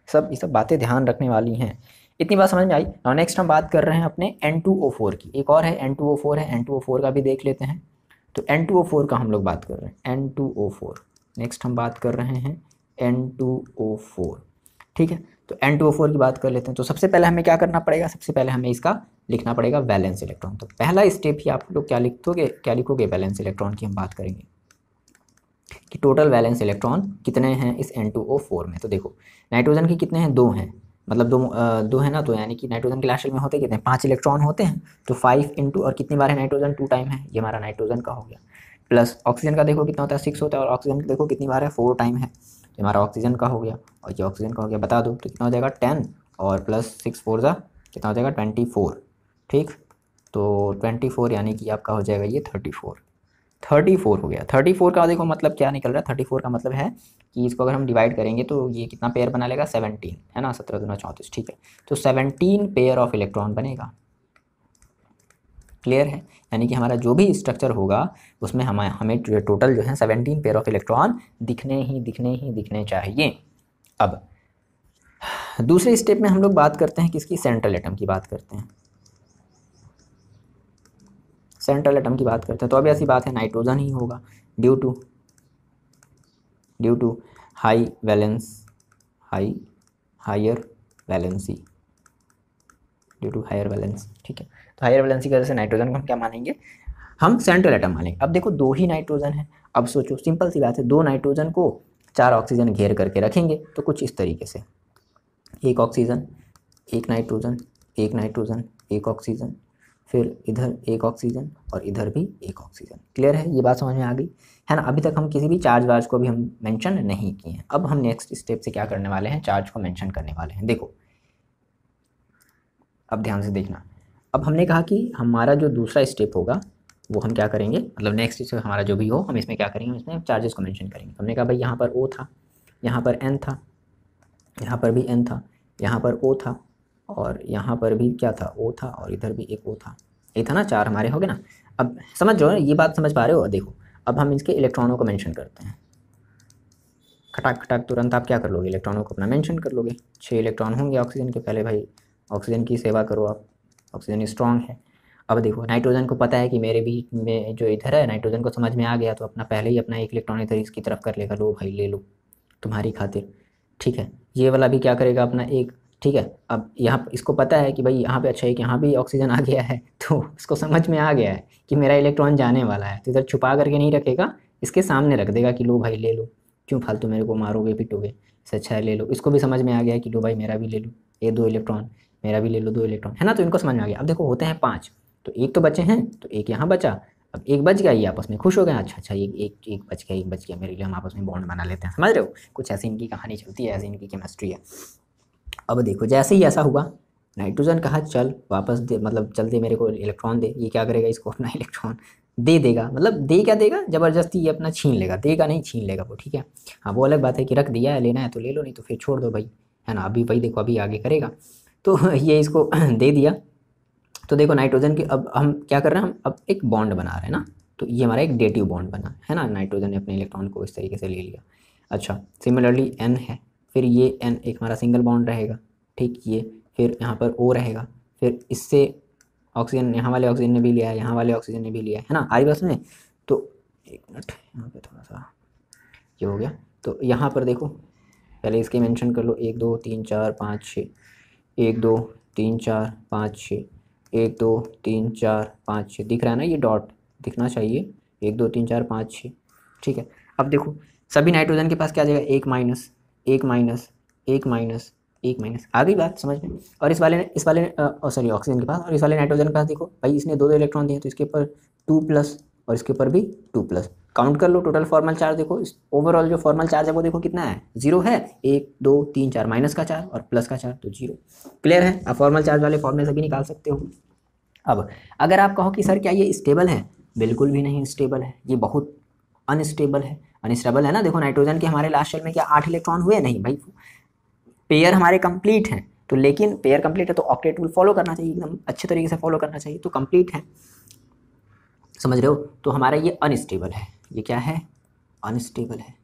ये सब बातें ध्यान रखने वाली हैं। इतनी बात समझ में आई। और नेक्स्ट हम बात कर रहे हैं अपने N2O4 की। एक और है N2O4 है, N2O4 का भी देख लेते हैं। तो N2O4 का हम लोग बात कर रहे हैं, N2O4 नेक्स्ट हम बात कर रहे हैं N2O4, ठीक है। तो N2O4 की बात कर लेते हैं। तो सबसे पहले हमें क्या करना पड़ेगा, सबसे पहले हमें इसका लिखना पड़ेगा वैलेंस इलेक्ट्रॉन। तो पहला स्टेप ही आप लोग क्या लिखोगे, वैलेंस इलेक्ट्रॉन की हम बात करेंगे कि टोटल वैलेंस इलेक्ट्रॉन कितने हैं इस N2O4 में। तो देखो नाइट्रोजन के कितने हैं, 2 हैं, मतलब दो है ना, तो यानी कि नाइट्रोजन के लास्ट शेल में होते कितने, 5 इलेक्ट्रॉन होते हैं। तो 5 इंटू, और कितनी बार है नाइट्रोजन, 2 टाइम है, ये हमारा नाइट्रोजन का हो गया। प्लस ऑक्सीजन का देखो कितना होता है, 6 होता है, और ऑक्सीजन का देखो कितनी बार है, 4 टाइम है, तो हमारा ऑक्सीजन का हो गया। और ये ऑक्सीजन का हो गया, बता दो तो कितना हो जाएगा, 10 और प्लस 6 4 जा कितना हो जाएगा, 24, ठीक। तो 24 यानी कि आपका हो जाएगा ये 34, 34 हो गया। 34 का देखो मतलब क्या निकल रहा है, 34 का मतलब है कि इसको अगर हम डिवाइड करेंगे तो ये कितना पेयर बना लेगा, 17 है ना, 17 दूना 34, ठीक है। तो 17 पेयर ऑफ इलेक्ट्रॉन बनेगा। क्लियर है, यानी कि हमारा जो भी स्ट्रक्चर होगा उसमें हमें टोटल जो है 17 पेयर ऑफ इलेक्ट्रॉन दिखने चाहिए। अब दूसरे स्टेप में हम लोग बात करते हैं किसकी, सेंट्रल एटम की बात करते हैं। सेंट्रल एटम की बात करते हैं तो अब ऐसी बात है नाइट्रोजन ही होगा, due to high valence, higher valency, due to higher valence, ठीक है। तो हायर वैलेंसी की वजह से नाइट्रोजन को हम क्या मानेंगे, हम सेंट्रल एटम मानेंगे। अब देखो 2 ही नाइट्रोजन है, अब सोचो सिंपल सी बात है, 2 नाइट्रोजन को 4 ऑक्सीजन घेर करके रखेंगे तो कुछ इस तरीके से, एक ऑक्सीजन, एक नाइट्रोजन, एक नाइट्रोजन, एक ऑक्सीजन, फिर इधर एक ऑक्सीजन और इधर भी एक ऑक्सीजन। क्लियर है, ये बात समझ में आ गई है ना। अभी तक हम किसी भी चार्ज वार्ज को भी हम मेंशन नहीं किए हैं। अब हम नेक्स्ट स्टेप से क्या करने वाले हैं, चार्ज को मेंशन करने वाले हैं। देखो अब ध्यान से देखना, अब हमने कहा कि हमारा जो दूसरा स्टेप होगा वो हम क्या करेंगे, मतलब नेक्स्ट स्टेप हमारा जो भी हो हम इसमें क्या करेंगे, हम इसमें चार्जेस को मेंशन करेंगे। हमने कहा भाई यहाँ पर O था, यहाँ पर N था, यहाँ पर भी N था, यहाँ पर O था और यहाँ पर भी क्या था, O था और इधर भी एक O था, ये था ना, 4 हमारे हो गए ना। अब समझ रहे हो, ये बात समझ पा रहे हो। देखो अब हम इसके इलेक्ट्रॉनों को मेंशन करते हैं, खटाक खटाक तुरंत आप क्या कर लोगे, इलेक्ट्रॉनों को अपना मेंशन कर लोगे। 6 इलेक्ट्रॉन होंगे ऑक्सीजन के, पहले भाई ऑक्सीजन की सेवा करो आप, ऑक्सीजन स्ट्रॉन्ग है। अब देखो नाइट्रोजन को पता है कि मेरे बीच में जो इधर है, नाइट्रोजन को समझ में आ गया तो अपना पहले ही अपना एक इलेक्ट्रॉन इधर इसकी तरफ कर लेगा, लो भाई ले लो तुम्हारी खातिर, ठीक है। ये वाला भी क्या करेगा अपना एक, ठीक है। अब यहाँ इसको पता है कि भाई यहाँ पे अच्छा है कि यहाँ भी ऑक्सीजन आ गया है, तो उसको समझ में आ गया है कि मेरा इलेक्ट्रॉन जाने वाला है, तो इधर छुपा करके नहीं रखेगा, इसके सामने रख देगा कि लो भाई ले लो, क्यों फालतू मेरे को मारोगे पिटोगे, इससे अच्छा है ले लो। इसको भी समझ में आ गया है कि लो भाई मेरा भी ले लो, ये 2 इलेक्ट्रॉन, मेरा भी ले लो 2 इलेक्ट्रॉन, है ना। तो इनको समझ में आ गया। अब देखो होते हैं 5, तो एक तो बचे हैं, तो एक यहाँ बचा, अब एक बच गया, ये आपस में खुश हो गए, अच्छा एक बच गया मेरे लिए, हम आपस में बॉन्ड बना लेते हैं। समझ रहे हो, कुछ ऐसी इनकी कहानी चलती है, ऐसी इनकी केमिस्ट्री है। अब देखो जैसे ही ऐसा हुआ, नाइट्रोजन कहा चल वापस दे, मतलब चल दे मेरे को इलेक्ट्रॉन दे, ये क्या करेगा, इसको अपना इलेक्ट्रॉन दे देगा, मतलब दे क्या देगा, ज़बरदस्ती ये अपना छीन लेगा, देगा नहीं छीन लेगा वो, ठीक है। हाँ वो अलग बात है कि रख दिया है, लेना है तो ले लो, नहीं तो फिर छोड़ दो भाई, है ना। अभी भाई देखो अभी आगे करेगा, तो ये इसको दे दिया। तो देखो नाइट्रोजन की अब हम क्या कर रहे हैं, हम अब एक बॉन्ड बना रहे हैं ना, तो ये हमारा एक डेटिव बॉन्ड बना है ना, नाइट्रोजन ने अपने इलेक्ट्रॉन को इस तरीके से ले लिया। अच्छा सिमिलरली N है, फिर ये N एक हमारा सिंगल बॉन्ड रहेगा, ठीक, ये फिर यहाँ पर O रहेगा, फिर इससे ऑक्सीजन, यहाँ वाले ऑक्सीजन ने भी लिया है, यहाँ वाले ऑक्सीजन ने भी लिया है ना, आई बस में। तो एक मिनट यहाँ पे थोड़ा सा ये हो गया, तो यहाँ पर देखो पहले इसके मेंशन कर लो, 1 2 3 4 5 6, 1 2 3 4 5 6, 1 2 3 4 5 6, दिख रहा है ना, ये डॉट दिखना चाहिए, 1 2 3 4 5 6, ठीक है। अब देखो सभी नाइट्रोजन के पास क्या आ जाएगा, 1 माइनस 1 माइनस 1 माइनस 1 माइनस, आ गई बात समझ में। और इस वाले सॉरी ऑक्सीजन के पास, और इस वाले नाइट्रोजन के पास देखो भाई इसने 2 इलेक्ट्रॉन दिए, तो इसके ऊपर 2 प्लस और इसके ऊपर भी 2 प्लस, काउंट कर लो टोटल फॉर्मल चार्ज। देखो इस ओवरऑल जो फॉर्मल चार्ज है वो देखो कितना है, 0 है, 1 2 3 4 माइनस का 4 और प्लस का 4 तो 0। क्लियर है, आप फॉर्मल चार्ज वाले फॉर्मूले से भी निकाल सकते हो। अब अगर आप कहो कि सर क्या ये स्टेबल है, बिल्कुल भी नहीं स्टेबल है, ये बहुत अनस्टेबल है। अनस्टेबल है ना, देखो नाइट्रोजन के हमारे लास्ट शेल में क्या 8 इलेक्ट्रॉन हुए, नहीं भाई, पेयर हमारे कंप्लीट हैं, तो लेकिन पेयर कंप्लीट है तो ऑक्टेट रूल फॉलो करना चाहिए, एकदम अच्छे तरीके से फॉलो करना चाहिए, तो कंप्लीट है, समझ रहे हो। तो हमारा ये अनस्टेबल है, ये क्या है, अनस्टेबल है।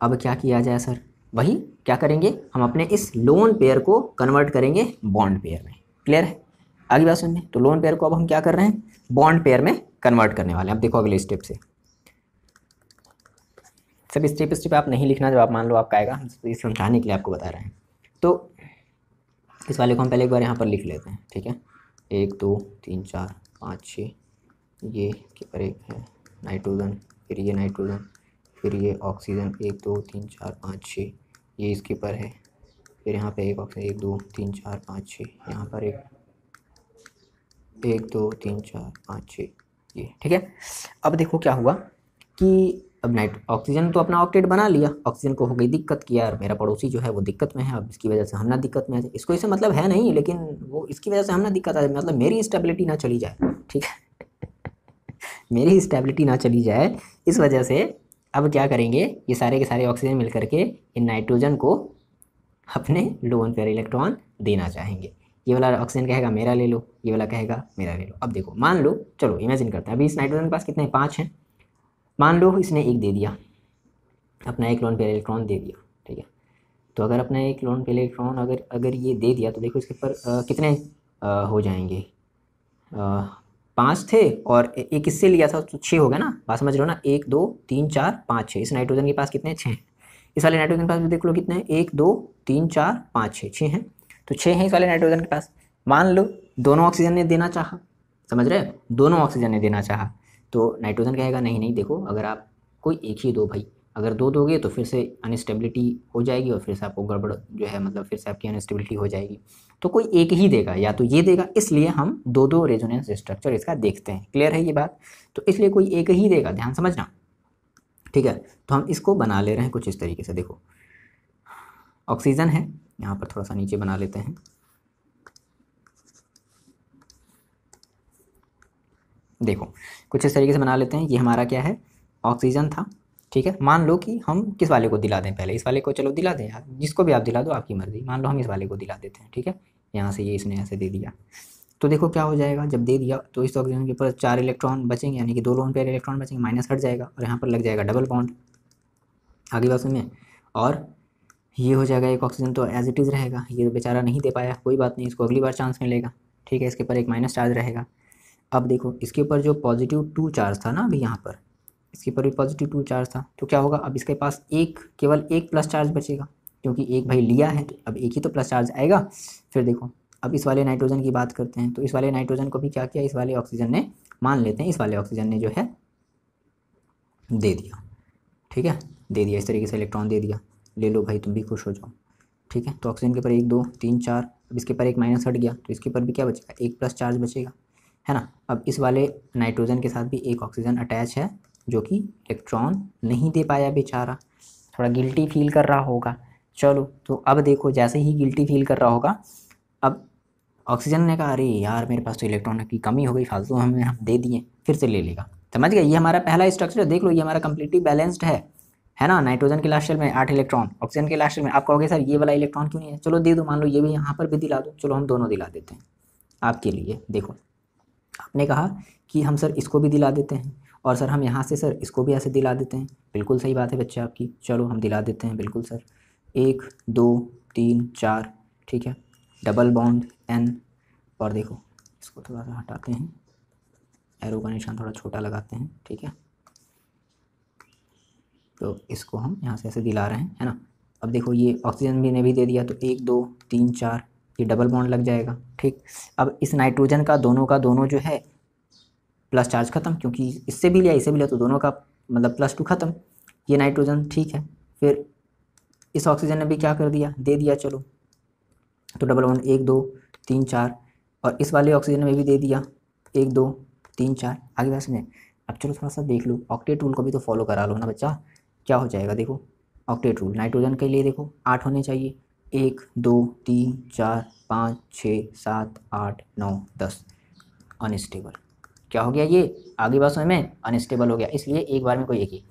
अब क्या किया जाए सर, वही क्या करेंगे, हम अपने इस लोन पेयर को कन्वर्ट करेंगे बॉन्ड पेयर में। क्लियर है, आगे बात सुनने। तो लोन पेयर को अब हम क्या कर रहे हैं, बॉन्ड पेयर में कन्वर्ट करने वाले हैं। अब देखो अगले स्टेप से, सब स्टेप आप नहीं लिखना, जब आप मान लो आपका आएगा, इस समझाने के लिए आपको बता रहे हैं। तो इस वाले को हम पहले एक बार यहाँ पर लिख लेते हैं, ठीक है, 1 2 3 4 5 6, ये के पर एक है नाइट्रोजन, फिर ये नाइट्रोजन, फिर ये ऑक्सीजन, 1 2 3 4 5 6, ये इसके पर है, फिर यहाँ पे एक ऑक्सीजन, 1 2 3 4 5 6, यहाँ पर एक 1 2 3 4 5 6, ये ठीक है। अब देखो क्या हुआ कि अब ऑक्सीजन तो अपना ऑक्टेट बना लिया, ऑक्सीजन को हो गई दिक्कत कि यार मेरा पड़ोसी जो है वो दिक्कत में है, अब इसकी वजह से हम ना दिक्कत में आ जाए, इसको इससे मतलब है नहीं, लेकिन वो इसकी वजह से हम ना दिक्कत आ जाए, मतलब मेरी स्टेबिलिटी ना चली जाए, ठीक है। मेरी स्टेबिलिटी ना चली जाए, इस वजह से अब क्या करेंगे, ये सारे के सारे ऑक्सीजन मिल करके इन नाइट्रोजन को अपने लोन पेयर इलेक्ट्रॉन देना चाहेंगे। ये वाला ऑक्सीजन कहेगा मेरा ले लो, ये वाला कहेगा मेरा ले लो। अब देखो मान लो, चलो इमेजिन करते हैं, अभी इस नाइट्रोजन के पास कितने 5 हैं, मान लो इसने एक दे दिया, अपना एक लोन पेयर इलेक्ट्रॉन दे दिया, ठीक है। तो अगर अपना एक लोन पेयर इलेक्ट्रॉन अगर अगर ये दे दिया तो देखो इसके ऊपर कितने हो जाएंगे, 5 थे और एक इससे लिया था तो 6 हो गया ना, बात समझ रहे हो ना, 1 2 3 4 5 6। इस नाइट्रोजन के पास कितने 6 हैं, इस वाले नाइट्रोजन के पास भी देख लो कितने हैं, 1 2 3 4 5 6, 6 हैं। तो 6 हैं इस वाले नाइट्रोजन के पास। मान लो दोनों ऑक्सीजन ने देना चाहा, समझ रहे हो, दोनों ऑक्सीजन ने देना चाहा तो नाइट्रोजन कहेगा नहीं नहीं देखो, अगर आप कोई एक ही दो भाई, अगर दो दोगे तो फिर से अनस्टेबिलिटी हो जाएगी और फिर से आपको गड़बड़ जो है, मतलब फिर से आपकी अनस्टेबिलिटी हो जाएगी। तो कोई एक ही देगा, या तो ये देगा, इसलिए हम दो दो रेजोनेंस स्ट्रक्चर इसका देखते हैं। क्लियर है ये बात? तो इसलिए कोई एक ही देगा, ध्यान समझना, ठीक है। तो हम इसको बना ले रहे हैं कुछ इस तरीके से। देखो ऑक्सीजन है, यहाँ पर थोड़ा सा नीचे बना लेते हैं। देखो कुछ इस तरीके से बना लेते हैं। ये हमारा क्या है, ऑक्सीजन था, ठीक है। मान लो कि हम किस वाले को दिला दें, पहले इस वाले को चलो दिला दें यार, जिसको भी आप दिला दो आपकी मर्जी। मान लो हम इस वाले को दिला देते हैं, ठीक है। यहाँ से ये इसने ऐसे दे दिया, तो देखो क्या हो जाएगा, जब दे दिया तो इस ऑक्सीजन के ऊपर 4 इलेक्ट्रॉन बचेंगे, यानी कि 2 लोन पेयर इलेक्ट्रॉन बचेंगे, माइनस हट जाएगा और यहाँ पर लग जाएगा डबल बॉन्ड आगे बात में, और ये हो जाएगा एक ऑक्सीजन तो एज इट इज़ रहेगा। ये बेचारा नहीं दे पाया, कोई बात नहीं, इसको अगली बार चांस मिलेगा, ठीक है। इसके ऊपर एक माइनस चार्ज रहेगा। अब देखो इसके ऊपर जो +2 चार्ज था ना, अभी यहाँ पर इसके ऊपर भी +2 चार्ज था, तो क्या होगा, अब इसके पास केवल एक प्लस चार्ज बचेगा, क्योंकि एक भाई लिया है तो अब एक ही तो प्लस चार्ज आएगा। फिर देखो अब इस वाले नाइट्रोजन की बात करते हैं, तो इस वाले नाइट्रोजन को भी क्या किया, इस वाले ऑक्सीजन ने, मान लेते हैं इस वाले ऑक्सीजन ने जो है दे दिया, ठीक है, दे दिया, इस तरीके से इलेक्ट्रॉन दे दिया, ले लो भाई तुम भी खुश हो जाओ, ठीक है। तो ऑक्सीजन के ऊपर 1 2 3 4, अब इसके ऊपर एक माइनस हट गया तो इसके ऊपर भी क्या बचेगा, एक प्लस चार्ज बचेगा, है ना। अब इस वाले नाइट्रोजन के साथ भी एक ऑक्सीजन अटैच है जो कि इलेक्ट्रॉन नहीं दे पाया बेचारा, थोड़ा गिल्टी फील कर रहा होगा। चलो तो अब देखो जैसे ही गिल्टी फील कर रहा होगा, अब ऑक्सीजन ने कहा अरे यार मेरे पास तो इलेक्ट्रॉन की कमी हो गई, फालतू हमें हम दे दिए, फिर से ले लेगा। समझ गए, ये हमारा पहला स्ट्रक्चर देख लो, ये हमारा कंप्लीटली बैलेंस्ड है ना। नाइट्रोजन के लास्ट शेल में 8 इलेक्ट्रॉन, ऑक्सीजन के लास्ट शेल में, आप कहोगे सर ये वाला इलेक्ट्रॉन क्यों नहीं है, चलो दे दो, मान लो ये भी यहाँ पर भी दिला दो, चलो हम दोनों दिला देते हैं आपके लिए। देखो आपने कहा कि हम सर इसको भी दिला देते हैं, और सर हम यहाँ से सर इसको भी ऐसे दिला देते हैं, बिल्कुल सही बात है बच्चे आपकी, चलो हम दिला देते हैं, बिल्कुल सर, 1 2 3 4, ठीक है, डबल बॉन्ड N। और देखो इसको थोड़ा सा हटाते हैं, एरो का निशान थोड़ा छोटा लगाते हैं, ठीक है। तो इसको हम यहाँ से ऐसे दिला रहे हैं, है ना। अब देखो ये ऑक्सीजन भी ने भी दे दिया, तो 1 2 3 4 ये डबल बॉन्ड लग जाएगा, ठीक। अब इस नाइट्रोजन का दोनों जो है प्लस चार्ज खत्म, क्योंकि इससे भी लिया इससे भी लिया तो दोनों का मतलब +2 खत्म, ये नाइट्रोजन, ठीक है। फिर इस ऑक्सीजन ने भी क्या कर दिया, दे दिया, चलो तो डबल बॉन्ड 1 2 3 4, और इस वाले ऑक्सीजन में भी दे दिया 1 2 3 4, आगे बात में। अब चलो थोड़ा सा देख लो, ऑक्टेट रूल को भी तो फॉलो करा लो ना बच्चा, क्या हो जाएगा, देखो ऑक्टेट रूल नाइट्रोजन के लिए देखो 8 होने चाहिए, 1 2 3 4 5 6 7 8 9 10, अनस्टेबल, क्या हो गया ये, आगे बात में अनस्टेबल हो गया, इसलिए एक बार में कोई एक ही।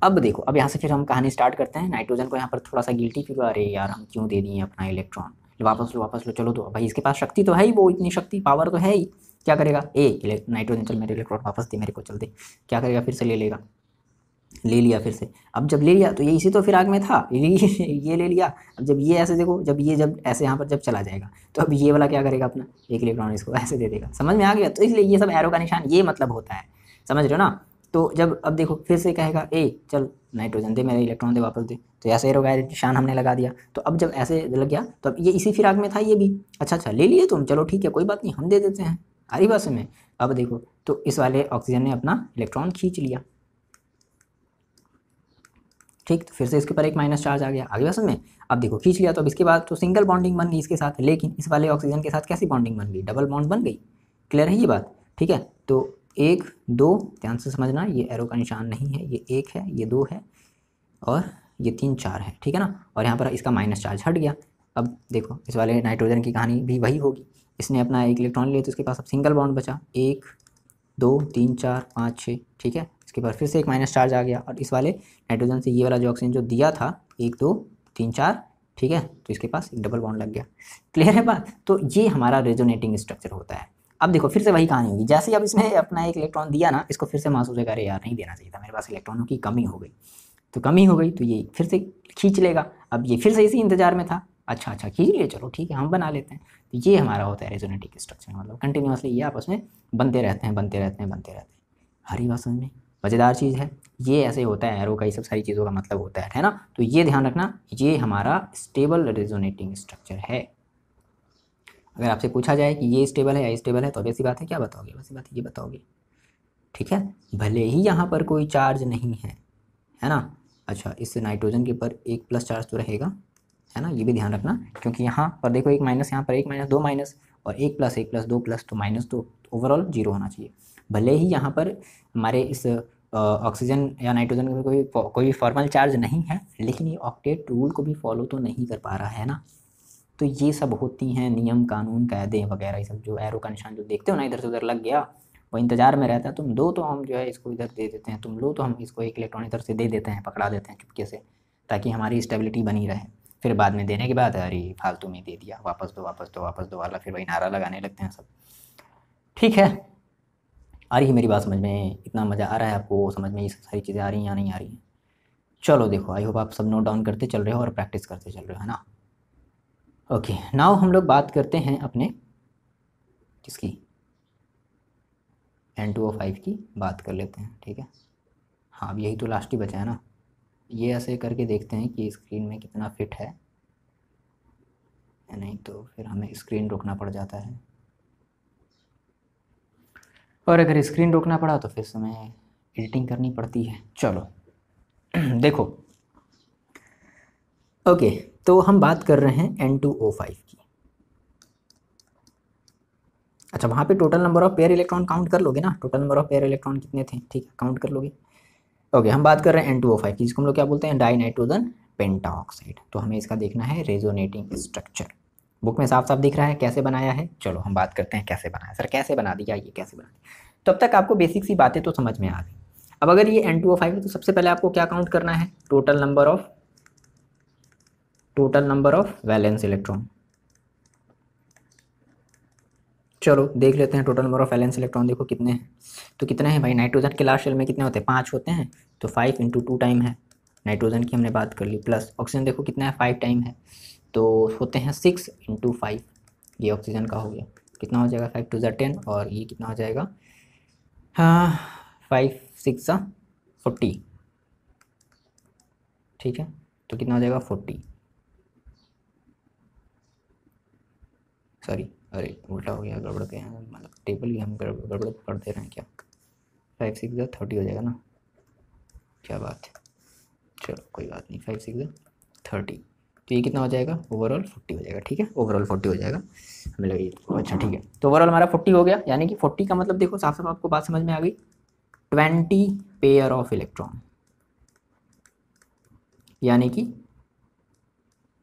अब देखो अब यहाँ से फिर हम कहानी स्टार्ट करते हैं। नाइट्रोजन को यहाँ पर थोड़ा सा गिल्टी फील, अरे यार हम क्यों दे दिए अपना इलेक्ट्रॉन, वापस लो, चलो तो भाई इसके पास शक्ति तो है ही, वो इतनी शक्ति पावर तो है ही, क्या करेगा, नाइट्रोजन चल मेरे इलेक्ट्रॉन वापस दे मेरे को, चल दे, क्या करेगा, फिर से ले लेगा, ले लिया फिर से। अब जब ले लिया तो ये इसी तो फिराक में था, ये ले लिया। अब जब ये ऐसे देखो, जब ऐसे यहाँ पर जब चला जाएगा तो अब ये वाला क्या करेगा, अपना एक इलेक्ट्रॉन इसको ऐसे दे देगा, समझ में आ गया। तो इसलिए ये सब एरो का निशान ये मतलब होता है, समझ रहे हो ना। तो जब अब देखो फिर से कहेगा चल नाइट्रोजन दे मेरा इलेक्ट्रॉन दे वापस दे, तो ऐसे एरो का निशान हमने लगा दिया। तो अब जब ऐसे लग गया तो अब ये इसी फिराक में था ये भी, अच्छा ले लिए तुम, चलो ठीक है कोई बात नहीं, हम दे देते हैं, आरी बात में। अब देखो तो इस वाले ऑक्सीजन ने अपना इलेक्ट्रॉन खींच लिया, ठीक। तो फिर से इसके ऊपर एक माइनस चार्ज आ गया, आगे बात में। अब देखो खींच लिया तो अब इसके बाद तो सिंगल बॉन्डिंग बन गई इसके साथ, लेकिन इस वाले ऑक्सीजन के साथ कैसी बॉन्डिंग बन गई, डबल बॉन्ड बन गई। क्लियर है ये बात, ठीक है। तो 1 2, ध्यान से समझना, ये एरो का निशान नहीं है, ये 1 है, ये 2 है, और ये 3 4 है, ठीक है ना। और यहाँ पर इसका माइनस चार्ज हट गया। अब देखो इस वाले नाइट्रोजन की कहानी भी वही होगी, इसने अपना एक इलेक्ट्रॉन लिया तो इसके पास अब सिंगल बॉन्ड बचा, 1 2 3 4 5 6, ठीक है। इसके बाद फिर से एक माइनस चार्ज आ गया और इस वाले नाइट्रोजन से ये वाला जो ऑक्सीजन जो दिया था 1 2 3 4, ठीक है, तो इसके पास एक डबल बॉन्ड लग गया। क्लियर है बात? तो ये हमारा रेजोनेटिंग स्ट्रक्चर होता है। अब देखो फिर से वही कहानी होगी, जैसे ही अब इसने अपना एक इलेक्ट्रॉन दिया ना, इसको फिर से महसूस होगा अरे यार नहीं देना चाहिए था, मेरे पास इलेक्ट्रॉनों की कमी हो गई, तो कमी हो गई तो ये फिर से खींच लेगा। अब ये फिर से इसी इंतजार में था, अच्छा खींच लिए, चलो ठीक है हम बना लेते हैं। तो ये हमारा होता है रेजोनेटिंग स्ट्रक्चर, मतलब कंटिन्यूसली ये आपस में बनते रहते हैं बनते रहते हैं बनते रहते हैं। हरी बात समझ में, मज़ेदार चीज़ है ये, ऐसे होता है एरो का, ये सब सारी चीज़ों का मतलब होता है ना। तो ये ध्यान रखना, ये हमारा स्टेबल रेजोनेटिंग स्ट्रक्चर है। अगर आपसे पूछा जाए कि ये स्टेबल है या स्टेबल है, तो वैसी बात है क्या बताओगे? वैसी बात है ये बताओगे, ठीक है। भले ही यहाँ पर कोई चार्ज नहीं है ना। अच्छा, इस नाइट्रोजन के ऊपर एक प्लस चार्ज तो रहेगा, है ना, ये भी ध्यान रखना, क्योंकि यहाँ पर देखो एक माइनस, यहाँ पर एक माइनस, दो माइनस, और एक प्लस दो प्लस, तो माइनस, तो ओवरऑल जीरो होना चाहिए। भले ही यहाँ पर हमारे इस ऑक्सीजन या नाइट्रोजन में कोई फॉर्मल चार्ज नहीं है, लेकिन ये ऑक्टेट रूल को भी फॉलो तो नहीं कर पा रहा है ना। तो ये सब होती हैं नियम कानून कायदे वगैरह, ये सब जो एरो का निशान जो देखते हो ना इधर से उधर लग गया, वो इंतजार में रहता है, तुम दो तो हम जो है इसको इधर दे देते हैं, तुम लो तो हम इसको एक इलेक्ट्रॉन इधर से दे देते हैं, पकड़ा देते हैं चुपके से, ताकि हमारी स्टेबिलिटी बनी रहे। फिर बाद में देने के बाद अरे फालतू में दे दिया, वापस दो वापस दो वापस दो वाला, फिर वही नारा लगाने लगते हैं सब। ठीक है, आ रही है मेरी बात समझ में? इतना मज़ा आ रहा है आपको समझ में? ये सारी चीज़ें आ रही हैं या नहीं आ रही हैं? चलो देखो, आई होप आप सब नोट डाउन करते चल रहे हो और प्रैक्टिस करते चल रहे हो, है ना। ओके, नाउ हम लोग बात करते हैं अपने किसकी, N2O5 की बात कर लेते हैं, ठीक है। हाँ, अब यही तो लास्ट ही बचा है ना। ये ऐसे करके देखते हैं कि स्क्रीन में कितना फिट है, नहीं तो फिर हमें स्क्रीन रोकना पड़ जाता है, और अगर स्क्रीन रोकना पड़ा तो फिर समय एडिटिंग करनी पड़ती है। चलो देखो, ओके, तो हम बात कर रहे हैं N2O5 की। अच्छा, वहाँ पे total number of pair electron count कर लोगे ना, total number of pair electron कितने थे, ठीक है, काउंट कर लोगे। ओके, हम बात कर रहे हैं N2O5 की, जिसको हम लोग क्या बोलते हैं, डाई नाइट्रोजन पेंटाऑक्साइड। तो हमें इसका देखना है रेजोनेटिंग स्ट्रक्चर। बुक में साफ साफ दिख रहा है कैसे बनाया है। चलो हम बात करते हैं कैसे बनाया। सर कैसे बना दिया, ये कैसे बना दिया? तो अब तक आपको बेसिक सी बातें तो समझ में आ गई। अब अगर ये N2O5 है तो सबसे पहले आपको क्या काउंट करना है, total number of valence electron. चलो देख लेते हैं total number of valence electron, देखो कितने हैं। तो कितने हैं भाई, नाइट्रोजन के लास्ट शेल में कितने होते हैं, 5 होते हैं, तो 5 × 2 टाइम है। नाइट्रोजन की हमने बात कर ली, प्लस ऑक्सीजन देखो कितना है, 5 टाइम है, तो होते हैं 6 × 5। ये ऑक्सीजन का हो गया, कितना हो जाएगा, 5 × 2 = 10, और ये कितना हो जाएगा, हाँ 5 × 6 = 40, ठीक है, तो कितना हो जाएगा 40, सॉरी अरे उल्टा हो गया, गड़बड़ के हैं, मतलब टेबल ही हम गड़बड़ कर दे रहे हैं क्या। 5 × 6 = 30 हो जाएगा ना, क्या बात है, चलो कोई बात नहीं, 5 × 6 = 30, तो ये कितना हो जाएगा, ओवरऑल 40 हो जाएगा, ठीक है, ओवरऑल 40 हो जाएगा, हमें लगे अच्छा ठीक है। तो ओवरऑल हमारा 40 हो गया, यानी कि 40 का मतलब देखो साफ साफ आपको बात समझ में आ गई, 20 पेयर ऑफ इलेक्ट्रॉन, यानी कि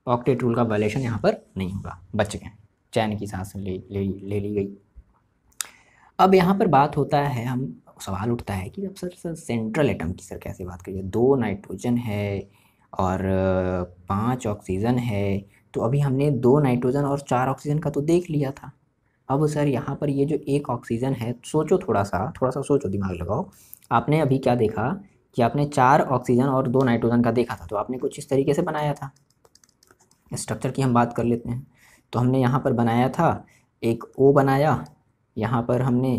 ऑक्टेट रूल का वायलेशन यहाँ पर नहीं होगा, बच गए, चैन की सांस ले ली गई। अब यहाँ पर बात होता है, हम सवाल उठता है कि अब सर सेंट्रल एटम की सर कैसे बात करिए, 2 नाइट्रोजन है और 5 ऑक्सीजन है, तो अभी हमने 2 नाइट्रोजन और 4 ऑक्सीजन का तो देख लिया था। अब सर यहाँ पर ये जो एक ऑक्सीजन है, सोचो थोड़ा सा सोचो, दिमाग लगाओ। आपने अभी क्या देखा कि आपने 4 ऑक्सीजन और 2 नाइट्रोजन का देखा था, तो आपने कुछ इस तरीके से बनाया था। स्ट्रक्चर की हम बात कर लेते हैं, तो हमने यहाँ पर बनाया था एक O बनाया, यहाँ पर हमने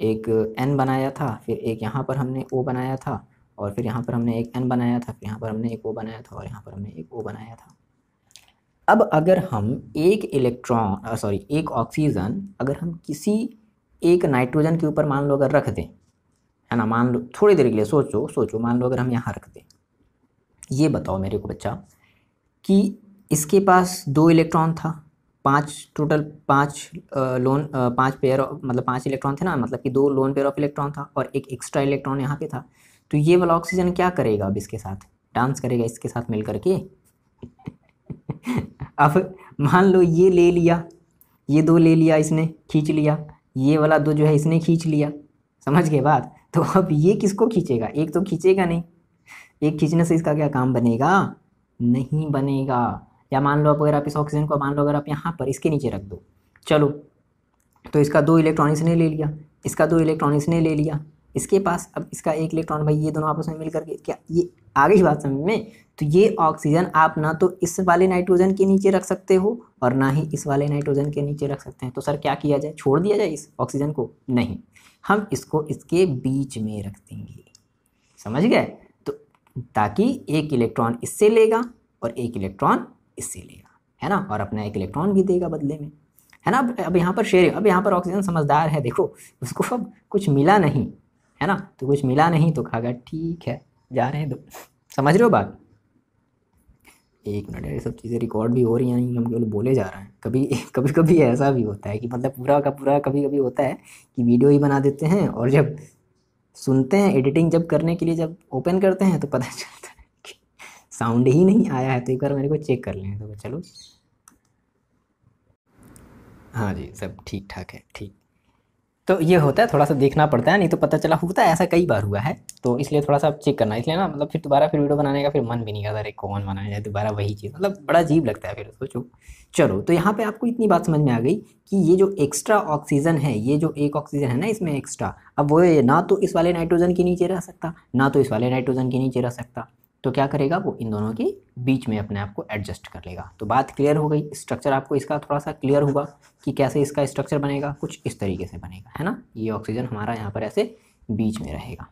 एक N बनाया था, फिर एक यहाँ पर हमने O बनाया था, और फिर यहाँ पर हमने एक N बनाया था, फिर यहाँ पर हमने एक O बनाया था, और यहाँ पर हमने एक O बनाया था। अब अगर हम एक ऑक्सीजन अगर हम किसी एक नाइट्रोजन के ऊपर मान लो अगर रख दें, है ना, मान लो थोड़ी देर के लिए सोचो, मान लो अगर हम यहाँ रख दें, ये बताओ मेरे को बच्चा कि इसके पास 2 इलेक्ट्रॉन था, 5 टोटल, 5 पेयर, मतलब 5 इलेक्ट्रॉन थे ना, मतलब कि 2 लोन पेयर ऑफ इलेक्ट्रॉन था और एक एक्स्ट्रा इलेक्ट्रॉन यहाँ पे था। तो ये वाला ऑक्सीजन क्या करेगा, अब इसके साथ डांस करेगा, इसके साथ मिल करके अब मान लो ये ले लिया, ये 2 ले लिया, इसने खींच लिया, ये वाला 2 जो है इसने खींच लिया, समझ गए बात। तो अब ये किसको खींचेगा, एक तो खींचेगा नहीं, एक खींचने से इसका क्या काम बनेगा, नहीं बनेगा। या मान लो अगर आप इस ऑक्सीजन को मान लो अगर आप यहाँ पर इसके नीचे रख दो, चलो तो इसका 2 इलेक्ट्रॉन इसने ले लिया, इसका 2 इलेक्ट्रॉन इसने ले लिया, इसके पास अब इसका 1 इलेक्ट्रॉन, भाई ये दोनों आपस में मिल करके क्या, ये आ गई बात समझ में। तो ये ऑक्सीजन आप ना तो इस वाले नाइट्रोजन के नीचे रख सकते हो और ना ही इस वाले नाइट्रोजन के नीचे रख सकते हैं। तो सर क्या किया जाए, छोड़ दिया जाए इस ऑक्सीजन को, नहीं, हम इसको इसके बीच में रख देंगे, समझ गए। तो ताकि 1 इलेक्ट्रॉन इससे लेगा और 1 इलेक्ट्रॉन इससे लेगा, है ना, और अपना 1 इलेक्ट्रॉन भी देगा बदले में, है ना। अब यहाँ पर शेयरिंग, अब यहाँ पर ऑक्सीजन समझदार है, देखो उसको अब कुछ मिला नहीं, है ना, तो कुछ मिला नहीं तो खागा, ठीक है जा रहे हैं। दो समझ रहे हो बात। एक मिनट, ये सब चीज़ें रिकॉर्ड भी हो रही हैं, हम केवल बोले जा रहे हैं। कभी कभी कभी ऐसा भी होता है कि मतलब पूरा का पूरा कभी कभी होता है कि वीडियो ही बना देते हैं और जब सुनते हैं एडिटिंग जब करने के लिए जब ओपन करते हैं तो पता चलता है कि साउंड ही नहीं आया है। तो एक बार मेरे को चेक कर लें, तो चलो हाँ जी सब ठीक ठाक है, ठीक। तो ये होता है, थोड़ा सा देखना पड़ता है, नहीं तो पता चला, होता है ऐसा कई बार हुआ है, तो इसलिए थोड़ा सा चेक करना, इसलिए ना मतलब फिर दोबारा फिर वीडियो बनाने का फिर मन भी नहीं करता, अरे कौन बनाया जाए दोबारा वही चीज़, मतलब बड़ा अजीब लगता है फिर सोचो। चलो तो यहाँ पे आपको इतनी बात समझ में आ गई कि ये जो एक्स्ट्रा ऑक्सीजन है, ये जो एक ऑक्सीजन है ना इसमें एक्स्ट्रा, अब वो ना तो इस वाले नाइट्रोजन के नीचे रह सकता, ना तो इस वाले नाइट्रोजन के नीचे रह सकता, तो क्या करेगा वो इन दोनों के बीच में अपने आप को एडजस्ट कर लेगा। तो बात क्लियर हो गई, स्ट्रक्चर आपको इसका थोड़ा सा क्लियर हुआ कि कैसे इसका स्ट्रक्चर बनेगा, कुछ इस तरीके से बनेगा, है ना। ये ऑक्सीजन हमारा यहाँ पर ऐसे बीच में रहेगा,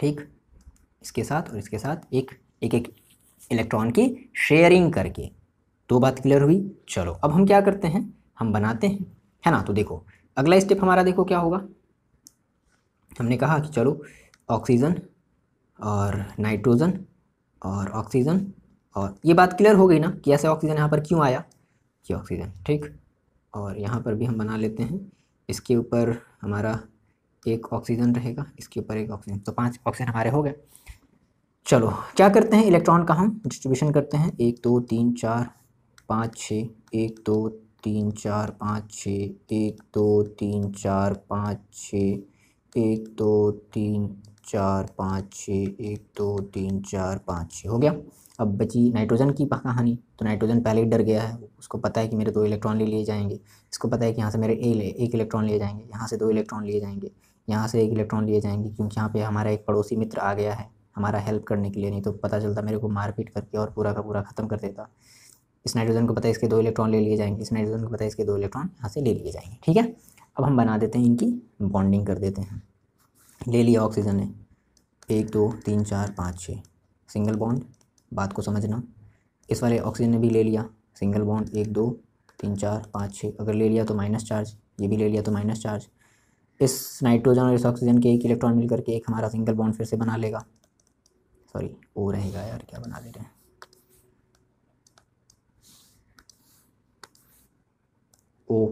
ठीक, इसके साथ और इसके साथ एक एक एक इलेक्ट्रॉन की शेयरिंग करके। दो बात क्लियर हुई। चलो अब हम क्या करते हैं, हम बनाते हैं, है ना। तो देखो अगला स्टेप हमारा देखो क्या होगा, हमने कहा कि चलो ऑक्सीजन और नाइट्रोजन और ऑक्सीजन, और ये बात क्लियर हो गई ना कि ऐसे ऑक्सीजन यहाँ पर क्यों आया, ये ऑक्सीजन, ठीक। और यहाँ पर भी हम बना लेते हैं, इसके ऊपर हमारा एक ऑक्सीजन रहेगा, इसके ऊपर एक ऑक्सीजन, तो 5 ऑक्सीजन हमारे हो गए। चलो क्या करते हैं, इलेक्ट्रॉन का हम डिस्ट्रीब्यूशन करते हैं, 1 2 3 4 5 6, 1 2 3 4 5 6, 1 2 3 4 5 6, 1 2 3 4 5 6, 1 2 3 4 5 6 हो गया। अब बची नाइट्रोजन की कहानी, तो नाइट्रोजन पहले ही डर गया है, उसको पता है कि मेरे 2 इलेक्ट्रॉन ले लिए जाएंगे, इसको पता है कि यहाँ से मेरे 1 इलेक्ट्रॉन लिए जाएंगे, यहाँ से 2 इलेक्ट्रॉन लिए जाएंगे, यहाँ से 1 इलेक्ट्रॉन लिए जाएंगे, क्योंकि यहाँ पे हमारा एक पड़ोसी मित्र आ गया है हमारा हेल्प करने के लिए, नहीं तो पता चलता मेरे को मारपीट करके और पूरा का पूरा ख़त्म कर देता। इस नाइट्रोजन को पता है इसके 2 इलेक्ट्रॉन ले लिए जाएंगे, इस नाइट्रोजन को पता है इसके 2 इलेक्ट्रॉन यहाँ से ले लिए जाएंगे, ठीक है। अब हम बना देते हैं, इनकी बॉन्डिंग कर देते हैं। ले लिया ऑक्सीजन ने 1 2 3 4 5 6 सिंगल बॉन्ड, बात को समझना। इस वाले ऑक्सीजन ने भी ले लिया सिंगल बॉन्ड 1 2 3 4 5 6, अगर ले लिया तो माइनस चार्ज, ये भी ले लिया तो माइनस चार्ज। इस नाइट्रोजन और इस ऑक्सीजन के 1 इलेक्ट्रॉन मिल करके एक हमारा सिंगल बॉन्ड फिर से बना लेगा, सॉरी ओ रहेगा यार, क्या बना ले रहे हैं, ओ।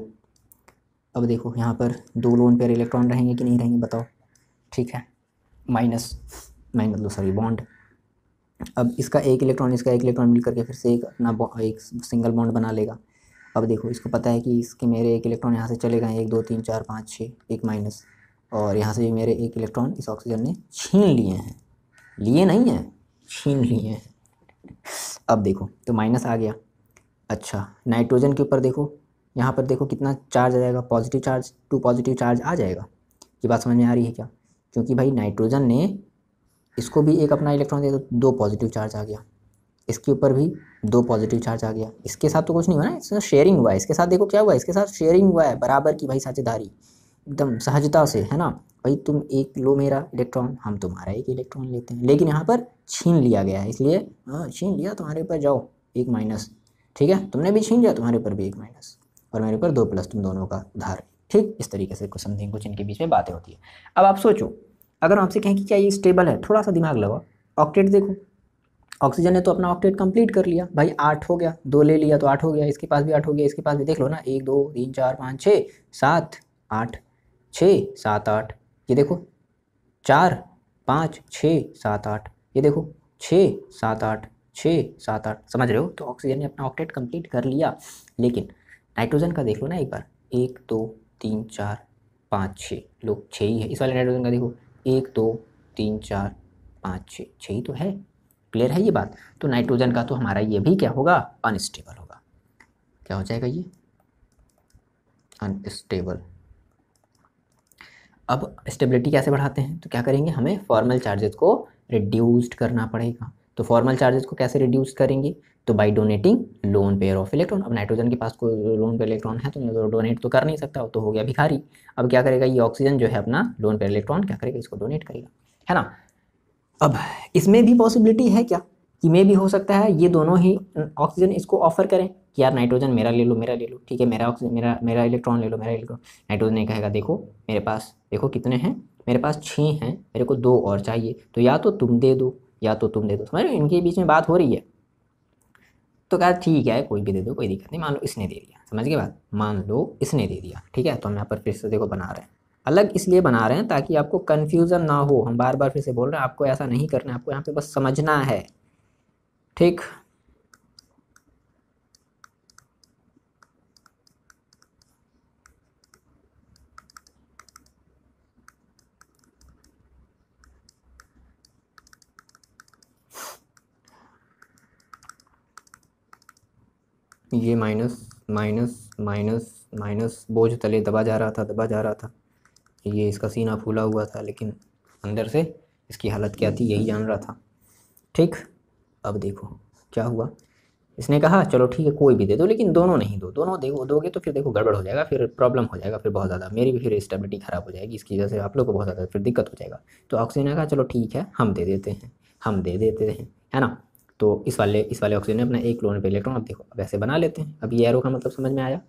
अब देखो यहाँ पर 2 लोन पेयर इलेक्ट्रॉन रहेंगे कि नहीं रहेंगे बताओ, ठीक है, माइनस मतलब सॉरी बॉन्ड। अब इसका 1 इलेक्ट्रॉन इसका 1 इलेक्ट्रॉन मिल करके फिर से एक अपना एक सिंगल बॉन्ड बना लेगा। अब देखो इसको पता है कि इसके मेरे 1 इलेक्ट्रॉन यहाँ से चले गए, 1 2 3 4 5 6, एक माइनस, और यहाँ से भी मेरे 1 इलेक्ट्रॉन इस ऑक्सीजन ने छीन लिए हैं, लिए नहीं हैं, छीन लिए हैं। अब देखो तो माइनस आ गया। अच्छा नाइट्रोजन के ऊपर देखो, यहाँ पर देखो कितना चार्ज आ जाएगा, पॉजिटिव चार्ज, 2 पॉजिटिव चार्ज आ जाएगा। ये बात समझ में आ रही है क्या, क्योंकि भाई नाइट्रोजन ने इसको भी एक अपना इलेक्ट्रॉन दिया तो 2 पॉजिटिव चार्ज आ गया, इसके ऊपर भी 2 पॉजिटिव चार्ज आ गया। इसके साथ तो कुछ नहीं हुआ ना, इसमें शेयरिंग हुआ है, इसके साथ देखो क्या हुआ है, इसके साथ शेयरिंग हुआ है बराबर की भाई, साझेदारी एकदम सहजता से, है ना। भाई तुम एक लो मेरा इलेक्ट्रॉन, हम तुम्हारा 1 इलेक्ट्रॉन लेते हैं, लेकिन यहाँ पर छीन लिया गया है, इसलिए छीन लिया, तुम्हारे ऊपर जाओ 1 माइनस, ठीक है, तुमने भी छीन लिया, तुम्हारे ऊपर भी 1 माइनस, और मेरे ऊपर 2 प्लस, तुम दोनों का उधार, ठीक। इस तरीके से कुछ समथिंग कुछ इनके बीच में बातें होती है। अब आप सोचो, अगर आपसे कहें कि क्या ये स्टेबल है, थोड़ा सा दिमाग लगाओ, ऑक्टेट देखो, ऑक्सीजन ने तो अपना ऑक्टेट कंप्लीट कर लिया भाई, 8 हो गया, 2 ले लिया तो 8 हो गया, इसके पास भी 8 हो गया, इसके पास भी देख लो ना, 1 2 3 4 5 6 7 8 6 7 8, ये देखो 4 5 6 7 8, ये देखो 6 7 8 6 7 8, समझ रहे हो। तो ऑक्सीजन ने अपना ऑक्टेट कंप्लीट कर लिया, लेकिन नाइट्रोजन का देख लो ना एक बार, 1 2 3 4 5 6, लो 6 ही है। इस वाले नाइट्रोजन का देखो 1 2 3 4 5 6, 6 ही तो है। क्लियर है ये बात? तो नाइट्रोजन का तो हमारा ये भी क्या होगा, अनस्टेबल होगा। क्या हो जाएगा ये, अनस्टेबल। अब स्टेबिलिटी कैसे बढ़ाते हैं, तो क्या करेंगे, हमें फॉर्मल चार्जेस को रिड्यूस्ड करना पड़ेगा। तो फॉर्मल चार्जेस को कैसे रिड्यूस करेंगे, तो by donating lone pair of electron. अब नाइट्रोजन के पास कोई लोन पेयर इलेक्ट्रॉन है तो डोनेट तो कर नहीं सकता, तो हो गया भिखारी। अब क्या करेगा, ये ऑक्सीजन जो है अपना लोन पेयर इलेक्ट्रॉन क्या करेगा, इसको डोनेट करेगा, है ना। अब इसमें भी पॉसिबिलिटी है क्या, कि में भी हो सकता है ये दोनों ही ऑक्सीजन इसको ऑफर करें कि यार नाइट्रोजन मेरा ले लो, मेरा ले लो, ठीक है, मेरा ऑक्सीजन, मेरा इलेक्ट्रॉन ले लो, मेरा इलेक्ट्रॉन। नाइट्रोजन ने कहेगा देखो मेरे पास देखो कितने हैं, मेरे पास 6 हैं, मेरे को 2 और चाहिए, तो या तो तुम दे दो या तो तुम दे दो। समझ रहे हो, इनके बीच में बात हो रही है। तो कहा ठीक है कोई भी दे दो, कोई दिक्कत नहीं। मान लो इसने दे दिया, समझ गए बात, मान लो इसने दे दिया, ठीक है। तो हम यहाँ पर फिर से देखो बना रहे हैं, अलग इसलिए बना रहे हैं ताकि आपको कन्फ्यूज़न ना हो। हम बार बार फिर से बोल रहे हैं, आपको ऐसा नहीं करना है, आपको यहाँ पे बस समझना है, ठीक। ये माइनस माइनस माइनस माइनस बोझ तले दबा जा रहा था, दबा जा रहा था। ये इसका सीना फूला हुआ था, लेकिन अंदर से इसकी हालत क्या थी यही जान रहा था, ठीक। अब देखो क्या हुआ, इसने कहा चलो ठीक है कोई भी दे दो, लेकिन दोनों नहीं दो, दोनों देखो दोगे तो फिर देखो गड़बड़ हो जाएगा, फिर प्रॉब्लम हो जाएगा, फिर बहुत ज़्यादा मेरी भी फिर स्टेबिलिटी ख़राब हो जाएगी, इसकी वजह से आप लोग को बहुत ज़्यादा फिर दिक्कत हो जाएगा। तो ऑक्सीजन ने कहा चलो ठीक है हम दे देते हैं, हम दे देते हैं, है ना। तो इस वाले ऑक्सीजन ने अपना एक लोन पे इलेक्ट्रॉन, अब देखो अब ऐसे बना लेते हैं। अब ये एरो का मतलब समझ में आया।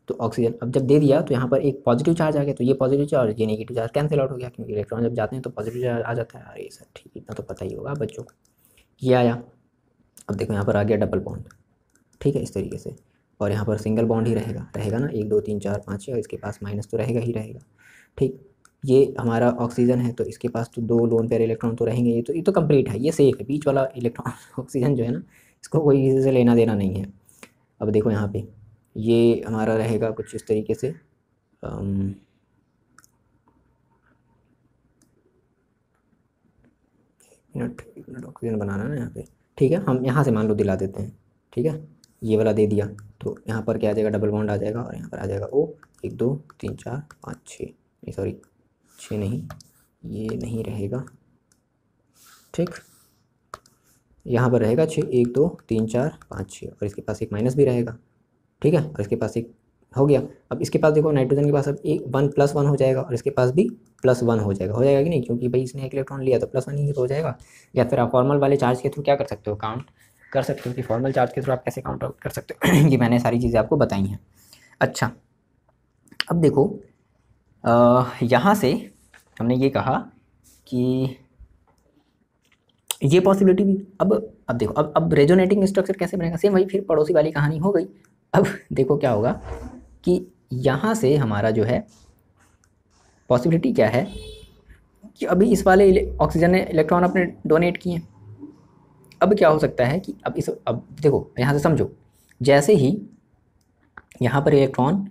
तो ऑक्सीजन अब जब दे दिया तो यहाँ पर एक पॉजिटिव चार्ज आ गया, तो ये पॉजिटिव चार्ज ये नेगेटिव चार्ज कैंसिल आउट हो गया, क्योंकि इलेक्ट्रॉन जब जाते हैं तो पॉजिटिव चार्ज आ जाता है। अरे सर ठीक, इतना तो पता ही होगा बच्चों को। ये आया, अब देखो यहाँ पर आ गया डबल बॉन्ड, ठीक है, इस तरीके से। और यहाँ पर सिंगल बॉन्ड ही रहेगा, रहेगा ना, 1 2 3 4 5 6, और इसके पास माइनस तो रहेगा ही रहेगा, ठीक। ये हमारा ऑक्सीजन है तो इसके पास तो 2 लोन पेयर इलेक्ट्रॉन तो रहेंगे, ये तो कंप्लीट है, ये सेफ है। बीच वाला इलेक्ट्रॉन ऑक्सीजन जो है ना, इसको कोई किसी से लेना देना नहीं है। अब देखो यहाँ पे ये हमारा रहेगा कुछ इस तरीके से, मिनट ऑक्सीजन बनाना है ना यहाँ पे, ठीक है। हम यहाँ से मान लो दिला देते हैं, ठीक है, ये वाला दे दिया तो यहाँ पर क्या आ जाएगा, डबल बॉन्ड आ जाएगा, और यहाँ पर आ जाएगा O 1 2 3 4 5 6, नहीं सॉरी 6 नहीं, ये नहीं रहेगा, ठीक। यहाँ पर रहेगा 6 1 2 3 4 5 6, और इसके पास एक माइनस भी रहेगा, ठीक है, और इसके पास एक हो गया। अब इसके पास देखो नाइट्रोजन के पास अब एक 1 + 1 हो जाएगा, और इसके पास भी +1 हो जाएगा कि नहीं, क्योंकि भाई इसने एक इलेक्ट्रॉन लिया तो +1 ही तो हो जाएगा। या फिर आप फॉर्मल वाले चार्ज के थ्रू क्या कर सकते हो, काउंट कर सकते हो कि फॉर्मल चार्ज के थ्रू आप कैसे काउंट आउट कर सकते हो। ये मैंने सारी चीज़ें आपको बताई हैं। अच्छा अब देखो यहाँ से हमने ये कहा कि ये पॉसिबिलिटी भी, अब देखो अब रेजोनेटिंग स्ट्रक्चर कैसे बनेगा, सेम वही फिर पड़ोसी वाली कहानी हो गई। अब देखो क्या होगा कि यहाँ से हमारा जो है पॉसिबिलिटी क्या है कि अभी इस वाले ऑक्सीजन ने इलेक्ट्रॉन अपने डोनेट किए। अब क्या हो सकता है कि अब देखो यहाँ से समझो, जैसे ही यहाँ पर इलेक्ट्रॉन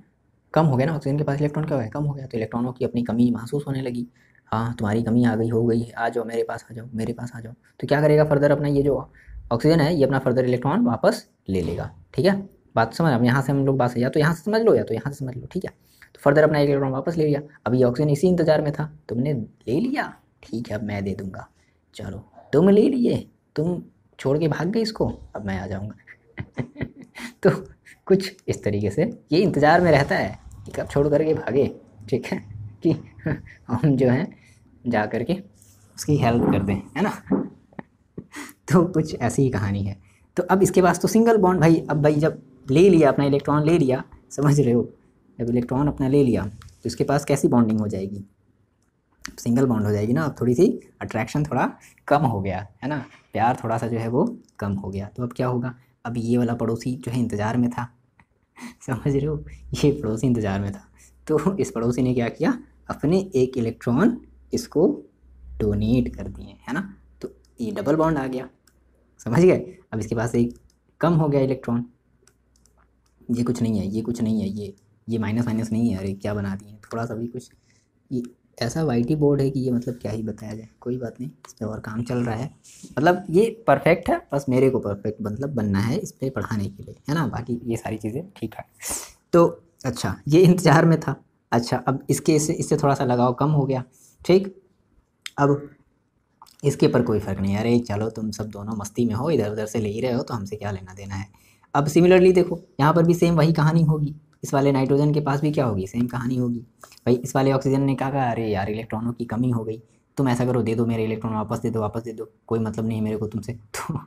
कम हो गया ना, ऑक्सीजन के पास इलेक्ट्रॉन क्या हो गया, कम हो गया, तो इलेक्ट्रॉनों की अपनी कमी महसूस होने लगी। हाँ तुम्हारी कमी आ गई, हो गई है, आ जाओ मेरे पास आ जाओ, मेरे पास आ जाओ। तो क्या करेगा फर्दर, अपना ये जो ऑक्सीजन है ये अपना फर्दर इलेक्ट्रॉन वापस ले लेगा, ठीक है। बात समझ, अब यहाँ से हम लोग बात या तो यहाँ से समझ लो या तो यहाँ से समझ लो, ठीक है। तो फर्दर अपना एक इलेक्ट्रॉन वापस ले लिया। अब ये ऑक्सीजन इसी इंतजार में था, तुमने ले लिया, ठीक है, अब मैं दे दूंगा, चलो तुम ले लिए, तुम छोड़ के भाग गए इसको, अब मैं आ जाऊँगा। तो कुछ इस तरीके से ये इंतज़ार में रहता है कि कब छोड़ करके भागे, ठीक है, कि हम जो हैं जा कर के उसकी हेल्प कर दें, है ना। तो कुछ ऐसी ही कहानी है। तो अब इसके पास तो सिंगल बॉन्ड भाई, अब भाई जब ले लिया अपना इलेक्ट्रॉन ले लिया, समझ रहे हो, जब इलेक्ट्रॉन अपना ले लिया तो इसके पास कैसी बॉन्डिंग हो जाएगी, सिंगल बॉन्ड हो जाएगी ना। अब थोड़ी सी अट्रैक्शन थोड़ा कम हो गया है ना, प्यार थोड़ा सा जो है वो कम हो गया। तो अब क्या होगा, अब ये वाला पड़ोसी जो है इंतज़ार में था, समझ रहे हो, ये पड़ोसी इंतज़ार में था। तो इस पड़ोसी ने क्या किया, अपने एक इलेक्ट्रॉन इसको डोनेट कर दिए, है ना। तो ये डबल बॉन्ड आ गया, समझ गए। अब इसके पास एक कम हो गया इलेक्ट्रॉन, ये कुछ नहीं है, ये कुछ नहीं है, ये माइनस माइनस नहीं है, अरे क्या बना दिए, थोड़ा सा भी कुछ ये ऐसा वाइटी बोर्ड है कि ये मतलब क्या ही बताया जाए, कोई बात नहीं, इस पर और काम चल रहा है। मतलब ये परफेक्ट है, बस मेरे को परफेक्ट मतलब बनना है इस पर पढ़ाने के लिए, है ना, बाकी ये सारी चीज़ें ठीक है। तो अच्छा, ये इंतज़ार में था। अच्छा, अब इससे थोड़ा सा लगाव कम हो गया, ठीक। अब इसके पर कोई फ़र्क नहीं, अरे चलो तुम सब दोनों मस्ती में हो, इधर उधर से ले ही रहे हो, तो हमसे क्या लेना देना है। अब सिमिलरली देखो, यहाँ पर भी सेम वही कहानी होगी, इस वाले नाइट्रोजन के पास भी क्या होगी, सेम कहानी होगी। भाई इस वाले ऑक्सीजन ने कहा अरे यार इलेक्ट्रॉनों की कमी हो गई, तुम ऐसा करो, दे दो मेरे इलेक्ट्रॉन, वापस दे दो, वापस दे दो, कोई मतलब नहीं है मेरे को तुमसे। तो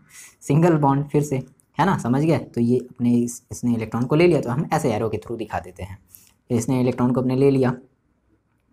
सिंगल बॉन्ड फिर से, है ना, समझ गए। तो ये अपने इसने इलेक्ट्रॉन को ले लिया, तो हम ऐसे एरो के थ्रू दिखा देते हैं। इसने इलेक्ट्रॉन को अपने ले लिया,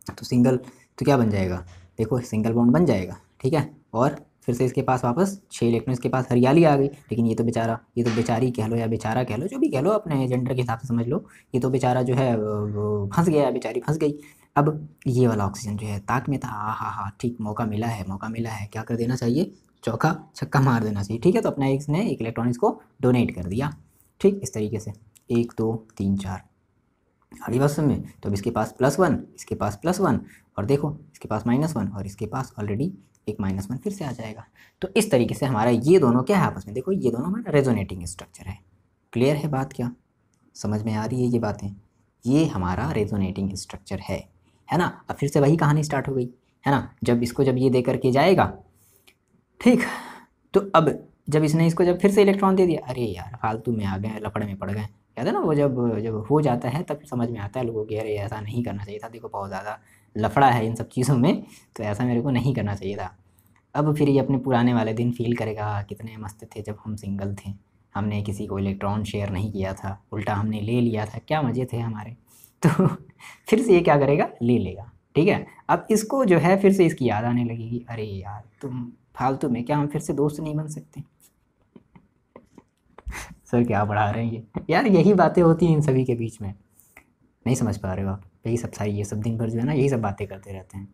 तो सिंगल, तो क्या बन जाएगा, देखो सिंगल बॉन्ड बन जाएगा, ठीक है। और फिर से इसके पास वापस 6 इलेक्ट्रॉन, इसके पास हरियाली आ गई। लेकिन ये तो बेचारा, ये तो बेचारी कह लो या बेचारा कह लो, जो भी कह लो, अपने जेंडर के हिसाब से समझ लो, ये तो बेचारा जो है वो फंस गया, बेचारी फंस गई। अब ये वाला ऑक्सीजन जो है ताक में था, हाँ, ठीक, मौका मिला है, मौका मिला है, क्या कर देना चाहिए, चौका छक्का मार देना चाहिए, ठीक है। तो अपना इसने एक इलेक्ट्रॉन इसको डोनेट कर दिया, ठीक, इस तरीके से 1 2 3 4 आगे बात में। तो अब इसके पास +1, इसके पास +1, और देखो इसके पास -1, और इसके पास ऑलरेडी एक -1 फिर से आ जाएगा। तो इस तरीके से हमारा ये दोनों क्या है आपस में, देखो ये दोनों हमारा रेजोनेटिंग स्ट्रक्चर है। क्लियर है बात, क्या समझ में आ रही है ये बातें, ये हमारा रेजोनेटिंग स्ट्रक्चर है ना। अब फिर से वही कहानी स्टार्ट हो गई, है ना। जब ये दे करके जाएगा, ठीक, तो अब जब इसने इसको जब फिर से इलेक्ट्रॉन दे दिया, अरे यार फालतू में आ गए, लफड़े में पड़ गए, कहते हैं ना वो, जब जब हो जाता है तब समझ में आता है लोगों की, अरे ऐसा नहीं करना चाहिए था, देखो बहुत ज़्यादा लफड़ा है इन सब चीज़ों में, तो ऐसा मेरे को नहीं करना चाहिए था। अब फिर ये अपने पुराने वाले दिन फील करेगा, कितने मस्त थे जब हम सिंगल थे, हमने किसी को इलेक्ट्रॉन शेयर नहीं किया था, उल्टा हमने ले लिया था, क्या मज़े थे हमारे। तो फिर से ये क्या करेगा, ले लेगा, ठीक है। अब इसको जो है फिर से इसकी याद आने लगेगी, अरे यार तुम फालतू में, क्या हम फिर से दोस्त नहीं बन सकते। सर क्या पढ़ा रहे हैं ये यार, यही बातें होती हैं इन सभी के बीच में, नहीं समझ पा रहे हो आप, यही सब सारी, ये सब दिन भर जो है ना यही सब बातें करते रहते हैं।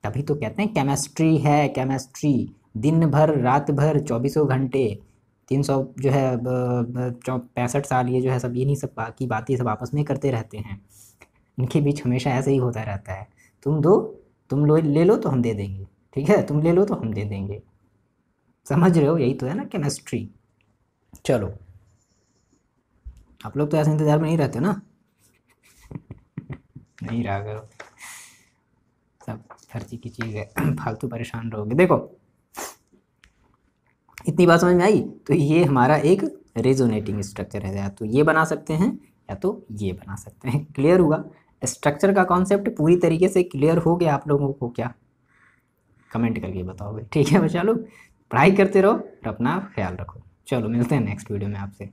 तभी तो कहते हैं केमिस्ट्री है, केमिस्ट्री, दिन भर रात भर 24 घंटे 300 जो है 65 साल, ये जो है सब इन्हीं सब बाकी बातें सब आपस में करते रहते हैं, इनके बीच हमेशा ऐसे ही होता रहता है। तुम दो, तुम लो, ले लो तो हम दे देंगे, ठीक है, तुम ले लो तो हम दे देंगे, समझ रहे हो, यही तो है ना केमिस्ट्री। चलो, आप लोग तो ऐसे इंतज़ार में नहीं रहते ना। नहीं रहा करो, सब फर्जी की चीज़ है, फालतू परेशान रहोगे। देखो इतनी बात समझ में आई, तो ये हमारा एक रेजोनेटिंग स्ट्रक्चर है, या तो ये बना सकते हैं या तो ये बना सकते हैं। क्लियर हुआ, स्ट्रक्चर का कॉन्सेप्ट पूरी तरीके से क्लियर हो गया आप लोगों को क्या, कमेंट करके बताओगे, ठीक है बच्चा लोग, पढ़ाई करते रहो और अपना ख्याल रखो। चलो मिलते हैं नेक्स्ट वीडियो में आपसे।